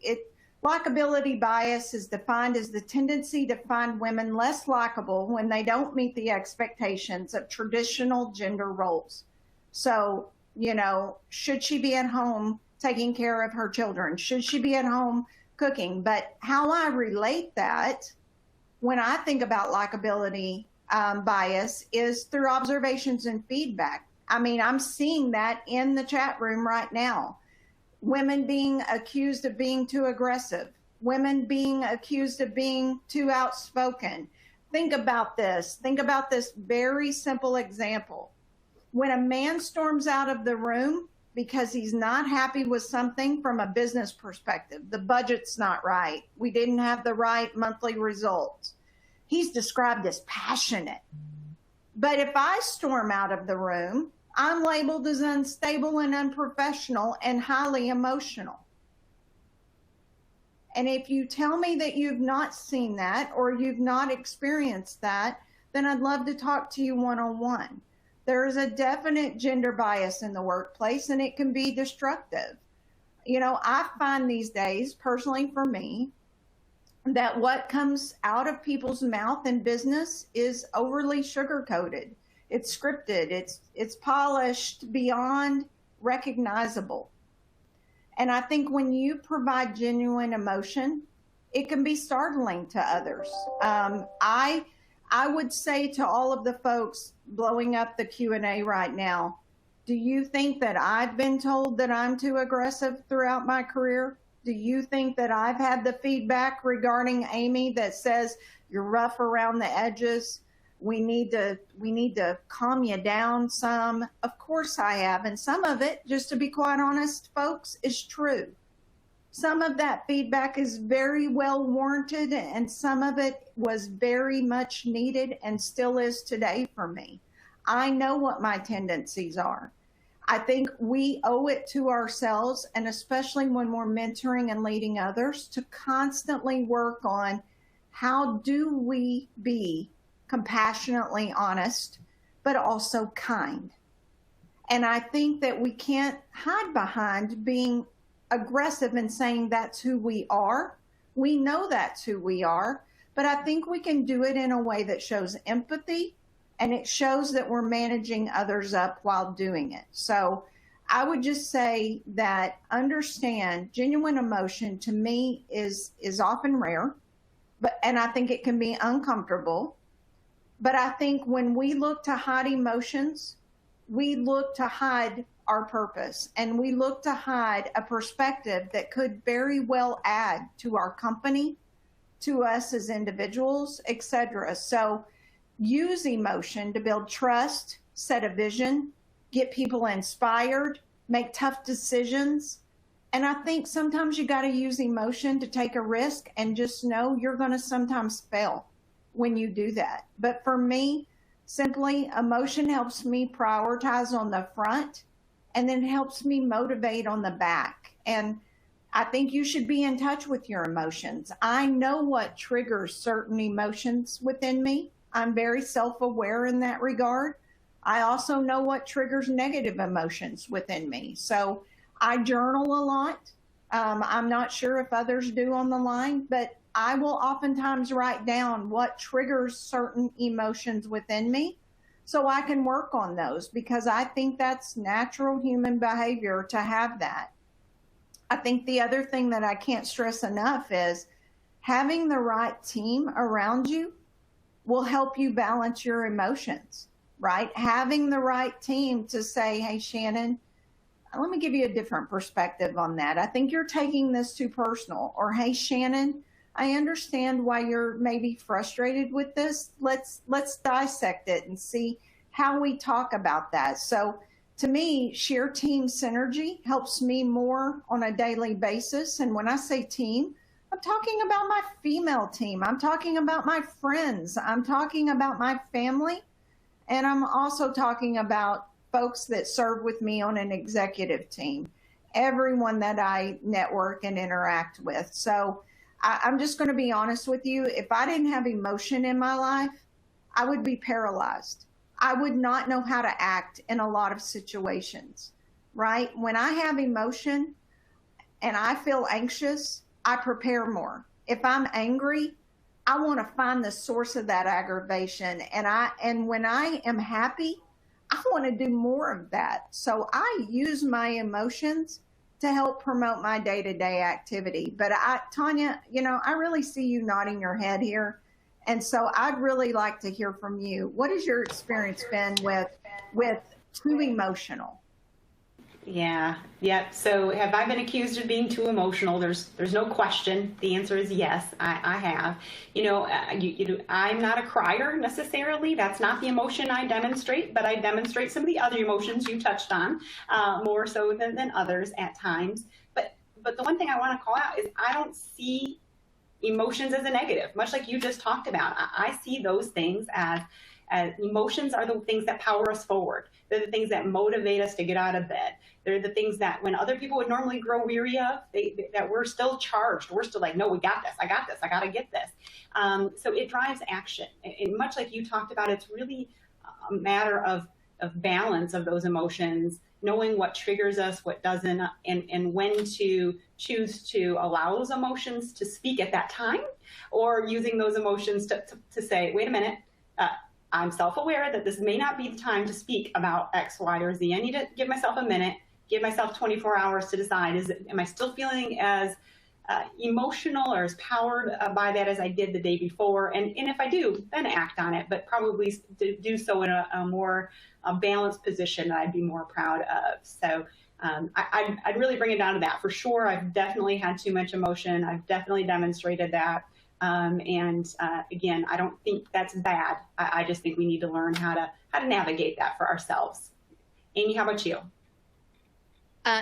Likability bias is defined as the tendency to find women less likable when they don't meet the expectations of traditional gender roles. So, should she be at home taking care of her children? Should she be at home cooking? But how I relate that when I think about likability bias is through observations and feedback. I mean, I'm seeing that in the chat room right now. Women being accused of being too aggressive, women being accused of being too outspoken. Think about this. Think about this very simple example. When a man storms out of the room because he's not happy with something from a business perspective, the budget's not right, we didn't have the right monthly results, he's described as passionate. But if I storm out of the room, I'm labeled as unstable and unprofessional and highly emotional. And if you tell me that you've not seen that or you've not experienced that, then I'd love to talk to you one-on-one. There is a definite gender bias in the workplace, and it can be destructive. I find these days, personally for me, that what comes out of people's mouth in business is overly sugar-coated. It's scripted. It's polished beyond recognizable. And I think when you provide genuine emotion, it can be startling to others. I would say to all of the folks blowing up the Q&A right now, do you think that I've been told that I'm too aggressive throughout my career? Do you think that I've had the feedback regarding Amy that says you're rough around the edges? We need to calm you down some. Of course I have. And some of it, just to be quite honest, folks, is true. Some of that feedback is very well warranted, and some of it was very much needed and still is today for me. I know what my tendencies are. I think we owe it to ourselves, and especially when we're mentoring and leading others, to constantly work on how do we be compassionately honest, but also kind. And I think that we can't hide behind being aggressive and saying that's who we are. We know that's who we are, but I think we can do it in a way that shows empathy, and it shows that we're managing others up while doing it. So I would just say that understand genuine emotion to me is often rare, and I think it can be uncomfortable. But I think when we look to hide emotions, we look to hide our purpose, and we look to hide a perspective that could very well add to our company, to us as individuals, etc. So use emotion to build trust, set a vision, get people inspired, make tough decisions. And I think sometimes you got to use emotion to take a risk, and just know you're going to sometimes fail when you do that. But for me, simply emotion helps me prioritize on the front, and then helps me motivate on the back. And I think you should be in touch with your emotions. I know what triggers certain emotions within me. I'm very self-aware in that regard. I also know what triggers negative emotions within me. So I journal a lot. I'm not sure if others do on the line, but I will oftentimes write down what triggers certain emotions within me, so I can work on those, because I think that's natural human behavior to have that. I think the other thing that I can't stress enough is having the right team around you will help you balance your emotions, right? Having the right team to say, hey, Shannon, let me give you a different perspective on that. I think you're taking this too personal. Or, hey, Shannon, I understand why you're maybe frustrated with this. Let's dissect it and see how we talk about that. So to me, sheer team synergy helps me more on a daily basis. And when I say team, I'm talking about my female team. I'm talking about my friends. I'm talking about my family. And I'm also talking about folks that serve with me on an executive team, everyone that I network and interact with. So I'm just going to be honest with you. If I didn't have emotion in my life, I would be paralyzed. I would not know how to act in a lot of situations, right? When I have emotion and I feel anxious, I prepare more. If I'm angry, I want to find the source of that aggravation. And when I am happy, I want to do more of that. So I use my emotions to help promote my day-to-day activity. But Tanya, I really see you nodding your head here. And so I'd really like to hear from you. What has your experience been with too emotional? Yeah. So have I been accused of being too emotional? There's no question. The answer is yes, I have. I'm not a crier necessarily. That's not the emotion I demonstrate, but I demonstrate some of the other emotions you touched on, more so than others at times. But the one thing I want to call out is I don't see emotions as a negative, much like you just talked about. I see those things as emotions are the things that power us forward. They're the things that motivate us to get out of bed. They're the things that when other people would normally grow weary of, that we're still charged. We're still like, no, we got this. I got this. I got to get this. So it drives action. And much like you talked about, it's really a matter of balance of those emotions, knowing what triggers us, what doesn't, and when to choose to allow those emotions to speak at that time, or using those emotions to say, wait a minute, I'm self-aware that this may not be the time to speak about X, Y, or Z. I need to give myself a minute, give myself 24 hours to decide, am I still feeling as emotional or as powered by that as I did the day before? And if I do, then act on it, but probably do so in a more balanced position that I'd be more proud of. So I'd really bring it down to that. For sure, I've definitely had too much emotion. I've definitely demonstrated that. Again, I don't think that's bad. I just think we need to learn how to navigate that for ourselves. Amy, how about you?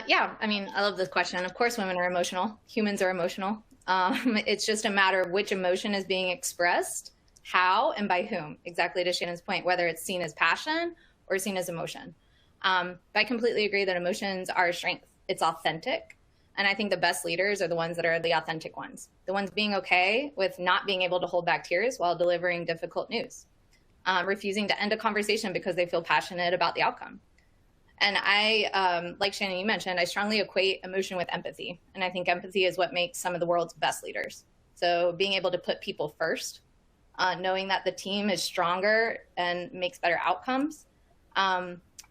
Yeah, I mean, I love this question. Of course, women are emotional. Humans are emotional. It's just a matter of which emotion is being expressed, how, and by whom, exactly to Shannon's point, whether it's seen as passion or seen as emotion. But I completely agree that emotions are a strength. It's authentic. And I think the best leaders are the ones that are the authentic ones, the ones being okay with not being able to hold back tears while delivering difficult news, refusing to end a conversation because they feel passionate about the outcome. And I, like Shannon, you mentioned, I strongly equate emotion with empathy. And I think empathy is what makes some of the world's best leaders. So being able to put people first, knowing that the team is stronger and makes better outcomes,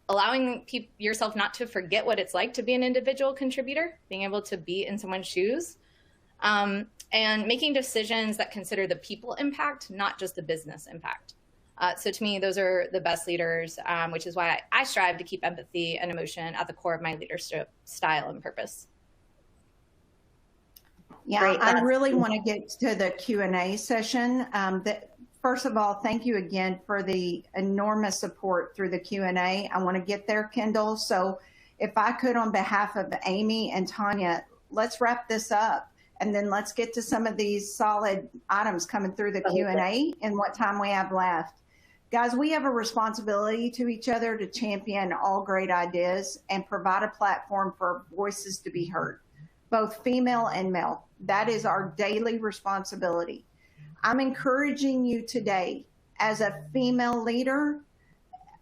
allowing yourself not to forget what it's like to be an individual contributor, being able to be in someone's shoes, and making decisions that consider the people impact, not just the business impact. So to me, those are the best leaders, which is why I strive to keep empathy and emotion at the core of my leadership style and purpose. Yeah, Great. I really want to get to the Q&A session. First of all, thank you again for the enormous support through the Q&A. I want to get there, Kendall. So if I could, on behalf of Amy and Tanya, let's wrap this up. And then let's get to some of these solid items coming through the Q&A and what time we have left. Guys, we have a responsibility to each other to champion all great ideas and provide a platform for voices to be heard, both female and male. That is our daily responsibility. I'm encouraging you today, as a female leader,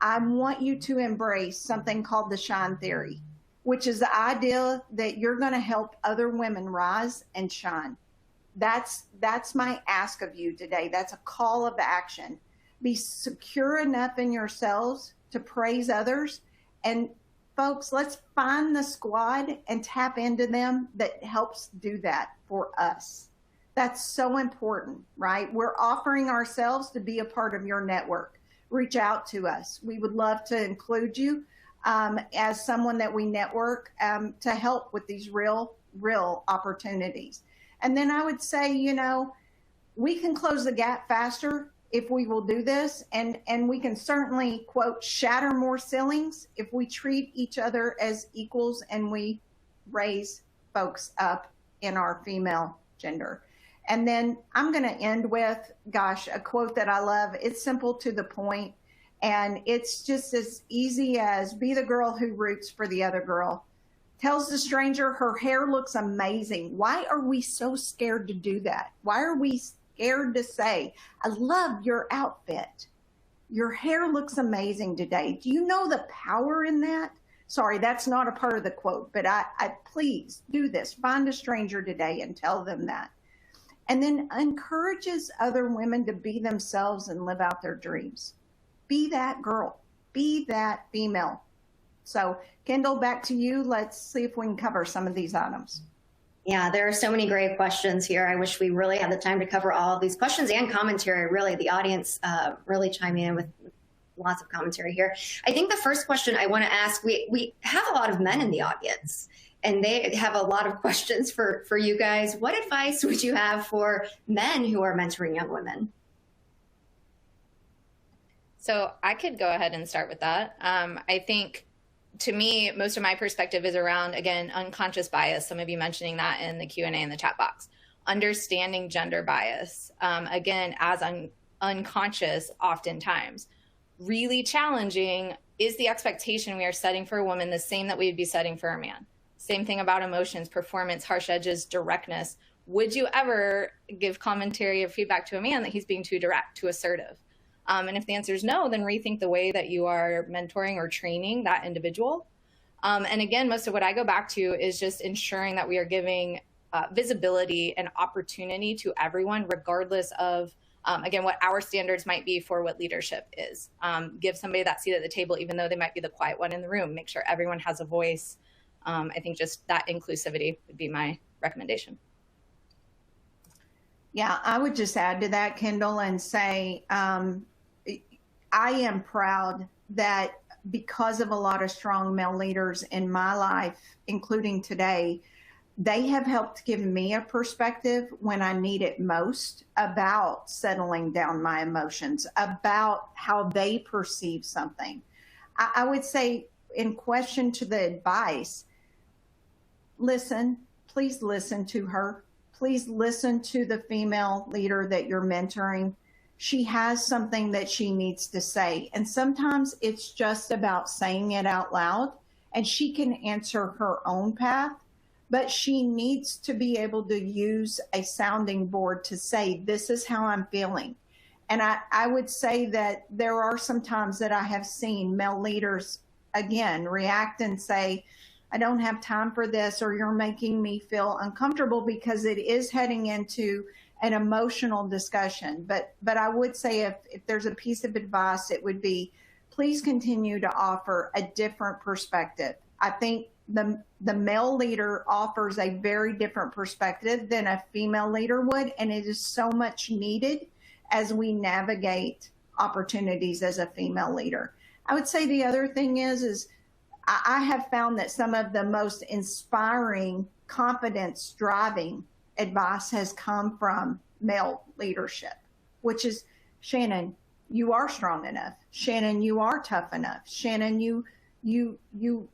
I want you to embrace something called the shine theory, which is the idea that you're going to help other women rise and shine. That's my ask of you today. That's a call of action. Be secure enough in yourselves to praise others. And folks, let's find the squad and tap into them that helps do that for us. That's so important, right? We're offering ourselves to be a part of your network. Reach out to us. We would love to include you as someone that we network to help with these real opportunities. And then I would say, we can close the gap faster if we will do this. And we can certainly, quote, shatter more ceilings if we treat each other as equals and we raise folks up in our female gender. And then I'm going to end with, a quote that I love. It's simple to the point, and it's just as easy as be the girl who roots for the other girl. Tells the stranger her hair looks amazing. Why are we so scared to do that? Why are we scared to say, I love your outfit. Your hair looks amazing today. Do you know the power in that? Sorry, that's not a part of the quote, but I please do this. Find a stranger today and tell them that. And then encourages other women to be themselves and live out their dreams. Be that girl. Be that female. So, Kendall, back to you. Let's see if we can cover some of these items. Yeah, there are so many great questions here. I wish we really had the time to cover all of these questions and commentary. Really, the audience really chime in with lots of commentary here. I think the first question I want to ask, we have a lot of men in the audience, and they have a lot of questions for you guys. What advice would you have for men who are mentoring young women? So I could go ahead and start with that. I think, to me, most of my perspective is around, again, unconscious bias. Some of you mentioning that in the Q&A in the chat box. Understanding gender bias, again, as unconscious oftentimes. Really challenging, is the expectation we are setting for a woman the same that we would be setting for a man? Same thing about emotions, performance, harsh edges, directness. Would you ever give commentary or feedback to a man that he's being too direct, too assertive? And if the answer is no, then rethink the way that you are mentoring or training that individual. And again, most of what I go back to is just ensuring that we are giving visibility and opportunity to everyone, regardless of, again, what our standards might be for what leadership is. Give somebody that seat at the table, even though they might be the quiet one in the room. Make sure everyone has a voice. I think just that inclusivity would be my recommendation. Yeah, I would just add to that, Kendall, and say, I am proud that because of a lot of strong male leaders in my life, including today, they have helped give me a perspective when I need it most about settling down my emotions, about how they perceive something. I would say, in question to the advice, listen, please listen to her. Please listen to the female leader that you're mentoring. She has something that she needs to say. And sometimes it's just about saying it out loud, and she can answer her own path, but she needs to be able to use a sounding board to say, this is how I'm feeling. And I would say that there are some times that I have seen male leaders, again, react and say, I don't have time for this, or you're making me feel uncomfortable, because it is heading into an emotional discussion. But I would say if there's a piece of advice, it would be, please continue to offer a different perspective. I think the male leader offers a very different perspective than a female leader would, and it is so much needed as we navigate opportunities as a female leader. I would say the other thing is I have found that some of the most inspiring, confidence-driving advice has come from male leadership, which is, Shannon, you are strong enough. Shannon, you are tough enough. Shannon, your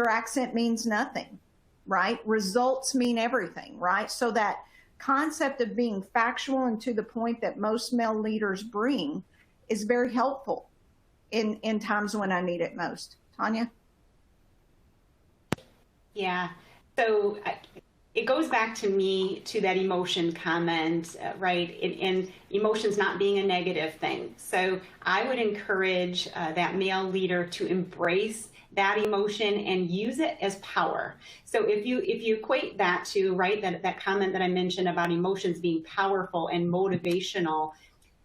accent means nothing, right? Results mean everything, right? So that concept of being factual and to the point that most male leaders bring is very helpful in times when I need it most. Tanya? Yeah. So it goes back to me to that emotion comment, right? And emotions not being a negative thing. So I would encourage that male leader to embrace that emotion and use it as power. So if you equate that to, right, that comment that I mentioned about emotions being powerful and motivational,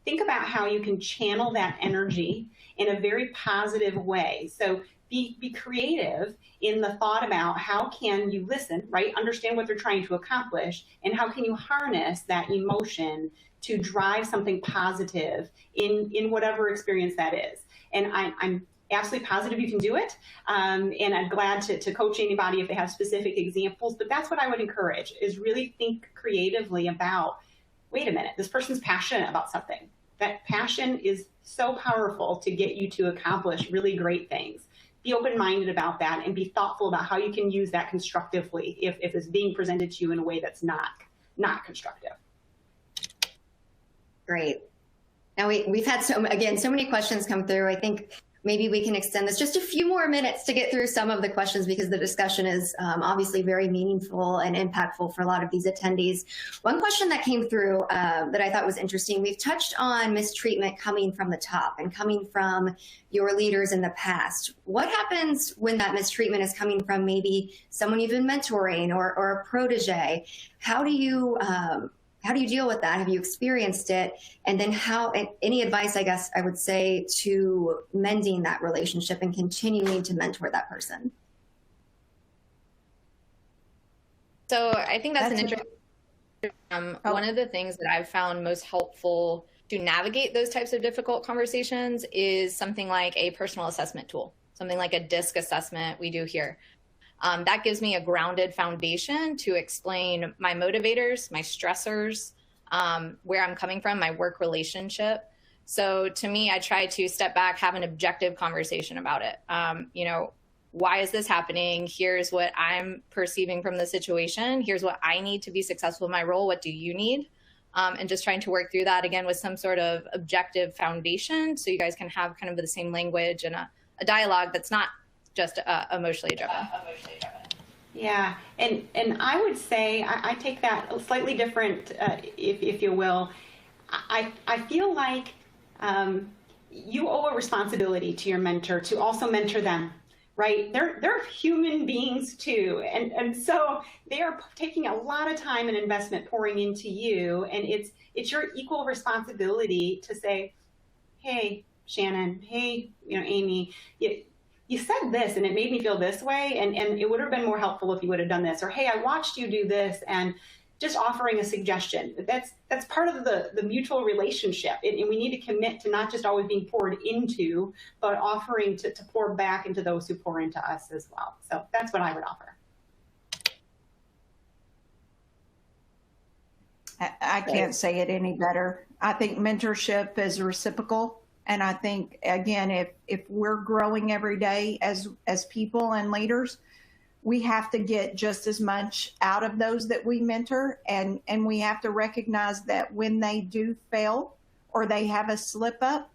think about how you can channel that energy in a very positive way. So be creative in the thought about how can you listen, right? Understand what they're trying to accomplish, and how can you harness that emotion to drive something positive in whatever experience that is. And I'm absolutely positive you can do it. And I'm glad to coach anybody if they have specific examples, but that's what I would encourage, is really think creatively about, wait a minute, this person's passionate about something. That passion is so powerful to get you to accomplish really great things. Be open-minded about that and be thoughtful about how you can use that constructively if it's being presented to you in a way that's not constructive. Great. Now we've had so many questions come through. I think maybe we can extend this just a few more minutes to get through some of the questions, because the discussion is obviously very meaningful and impactful for a lot of these attendees. One question that came through that I thought was interesting, we've touched on mistreatment coming from the top and coming from your leaders in the past. What happens when that mistreatment is coming from maybe someone you've been mentoring or a protege? How do you deal with that? Have you experienced it? And then any advice, I guess I would say, to mending that relationship and continuing to mentor that person? So I think that's an interesting. One of the things that I've found most helpful to navigate those types of difficult conversations is something like a personal assessment tool, something like a DISC assessment we do here. That gives me a grounded foundation to explain my motivators, my stressors, where I'm coming from, my work relationship. So to me, I try to step back, have an objective conversation about it. Why is this happening? Here's what I'm perceiving from the situation. Here's what I need to be successful in my role. What do you need? And just trying to work through that again with some sort of objective foundation, so you guys can have kind of the same language and a dialogue that's not just emotionally driven. Yeah, and I would say I take that slightly different, if you will. I feel like you owe a responsibility to your mentor to also mentor them, right? They're human beings too, and so they are taking a lot of time and investment pouring into you, and it's your equal responsibility to say, hey, Shannon, hey, Amy, you said this and it made me feel this way, and it would have been more helpful if you would have done this, or hey, I watched you do this, and just offering a suggestion. That's part of the mutual relationship. And we need to commit to not just always being poured into, but offering to pour back into those who pour into us as well. So that's what I would offer. I can't say it any better. I think mentorship is reciprocal. And I think, again, if we're growing every day as people and leaders, we have to get just as much out of those that we mentor. And we have to recognize that when they do fail or they have a slip up,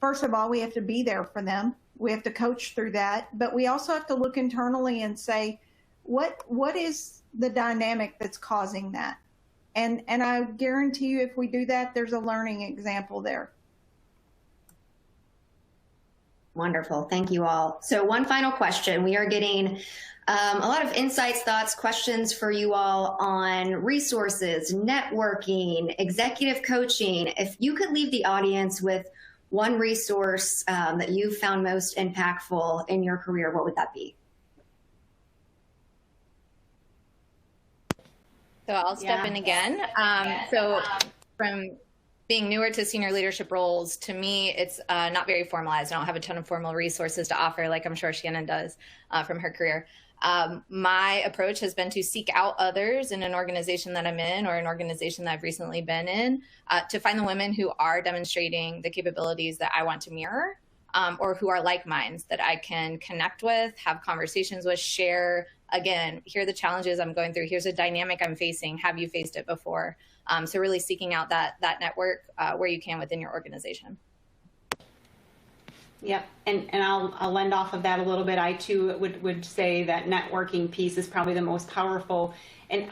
first of all, we have to be there for them. We have to coach through that. But we also have to look internally and say, what is the dynamic that's causing that? And I guarantee you, if we do that, there's a learning example there. Wonderful. Thank you all. So one final question. We are getting a lot of insights, thoughts, questions for you all on resources, networking, executive coaching. If you could leave the audience with one resource that you found most impactful in your career, what would that be? So I'll step in again. So from being newer to senior leadership roles, to me, it's not very formalized. I don't have a ton of formal resources to offer, like I'm sure Shannon does from her career. My approach has been to seek out others in an organization that I'm in or an organization that I've recently been in to find the women who are demonstrating the capabilities that I want to mirror or who are like minds that I can connect with, have conversations with, share. Again, here are the challenges I'm going through. Here's a dynamic I'm facing. Have you faced it before? So really seeking out that network where you can within your organization. Yep, and I'll lend off of that a little bit. I too would say that networking piece is probably the most powerful, and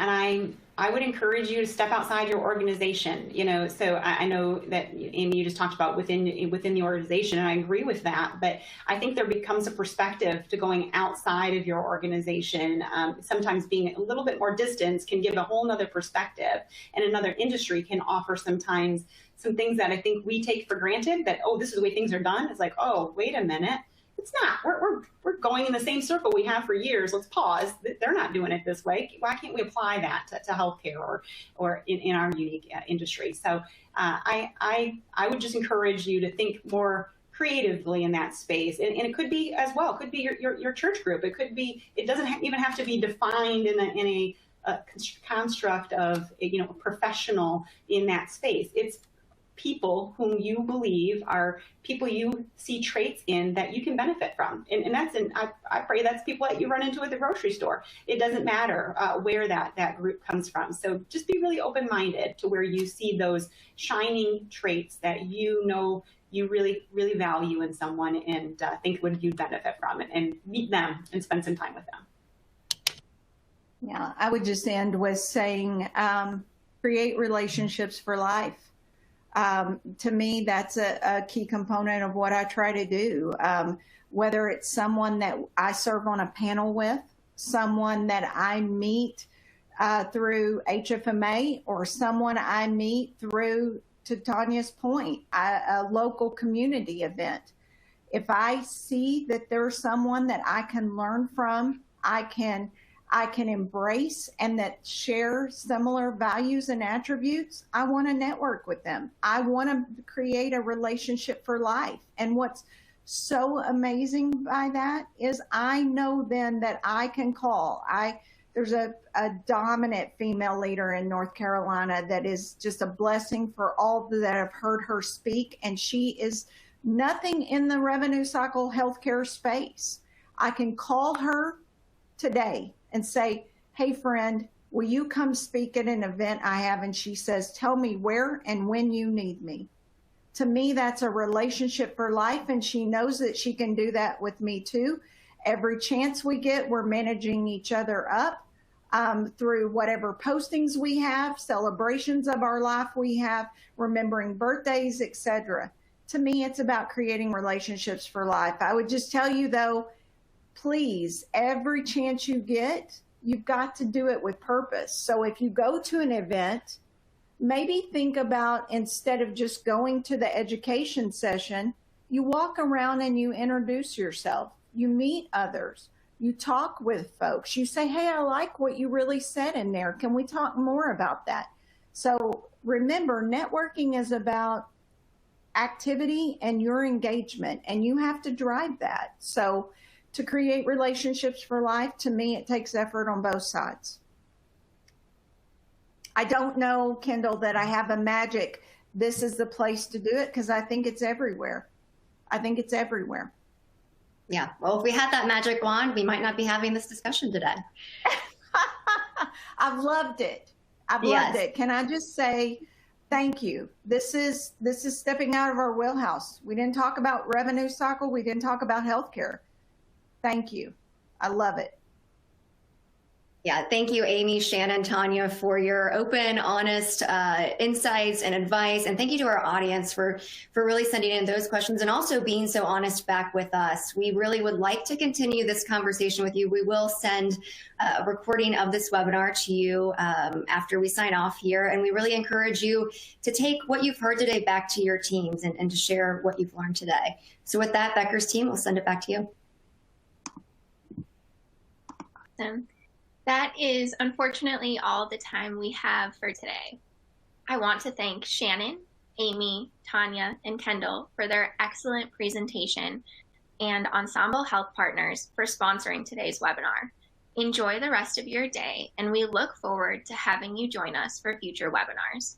I would encourage you to step outside your organization. So I know that Amy, you just talked about within the organization, and I agree with that. But I think there becomes a perspective to going outside of your organization. Sometimes being a little bit more distance can give a whole nother perspective, and another industry can offer sometimes some things that I think we take for granted, that, oh, this is the way things are done. It's like, oh, wait a minute. It's not. We're going in the same circle we have for years. Let's pause. They're not doing it this way. Why can't we apply that to healthcare or in our unique industry? So I would just encourage you to think more creatively in that space. And it could be as well. It could be your church group. It doesn't even have to be defined in a construct of a professional in that space. It's people whom you believe are people you see traits in that you can benefit from. And I pray that's people that you run into at the grocery store. It doesn't matter where that group comes from. So just be really open-minded to where you see those shining traits that you really, really value in someone and think would you benefit from it, and meet them and spend some time with them. Yeah, I would just end with saying, create relationships for life. To me, that's a key component of what I try to do, whether it's someone that I serve on a panel with, someone that I meet through HFMA, or someone I meet through, to Tanya's point, a local community event. If I see that there's someone that I can learn from, I can embrace, and that share similar values and attributes, I want to network with them. I want to create a relationship for life. And what's so amazing by that is I know then that I can call. There's a dominant female leader in North Carolina that is just a blessing for all that have heard her speak. And she is nothing in the revenue cycle healthcare space. I can call her today and say, hey friend, will you come speak at an event I have? And she says, tell me where and when you need me. To me, that's a relationship for life. And she knows that she can do that with me too. Every chance we get, we're managing each other up through whatever postings we have, celebrations of our life we have, remembering birthdays, etc. To me, it's about creating relationships for life. I would just tell you though, please, every chance you get, you've got to do it with purpose. So if you go to an event, maybe think about, instead of just going to the education session, you walk around and you introduce yourself. You meet others. You talk with folks. You say, hey, I like what you really said in there. Can we talk more about that? So remember, networking is about activity and your engagement, and you have to drive that. So to create relationships for life, to me, it takes effort on both sides. I don't know, Kendall, that I have a magic, this is the place to do it, because I think it's everywhere. I think it's everywhere. Yeah. Well, if we had that magic wand, we might not be having this discussion today. I've loved it. I've loved it. Can I just say thank you? This is stepping out of our wheelhouse. We didn't talk about revenue cycle. We didn't talk about healthcare. Thank you. I love it. Yeah, thank you, Amy, Shannon, Tanya, for your open, honest insights and advice. And thank you to our audience for really sending in those questions and also being so honest back with us. We really would like to continue this conversation with you. We will send a recording of this webinar to you after we sign off here. And we really encourage you to take what you've heard today back to your teams and to share what you've learned today. So with that, Becker's team, we'll send it back to you. Awesome. That is unfortunately all the time we have for today. I want to thank Shannon, Amy, Tanya, and Kendall for their excellent presentation and Ensemble Health Partners for sponsoring today's webinar. Enjoy the rest of your day, and we look forward to having you join us for future webinars.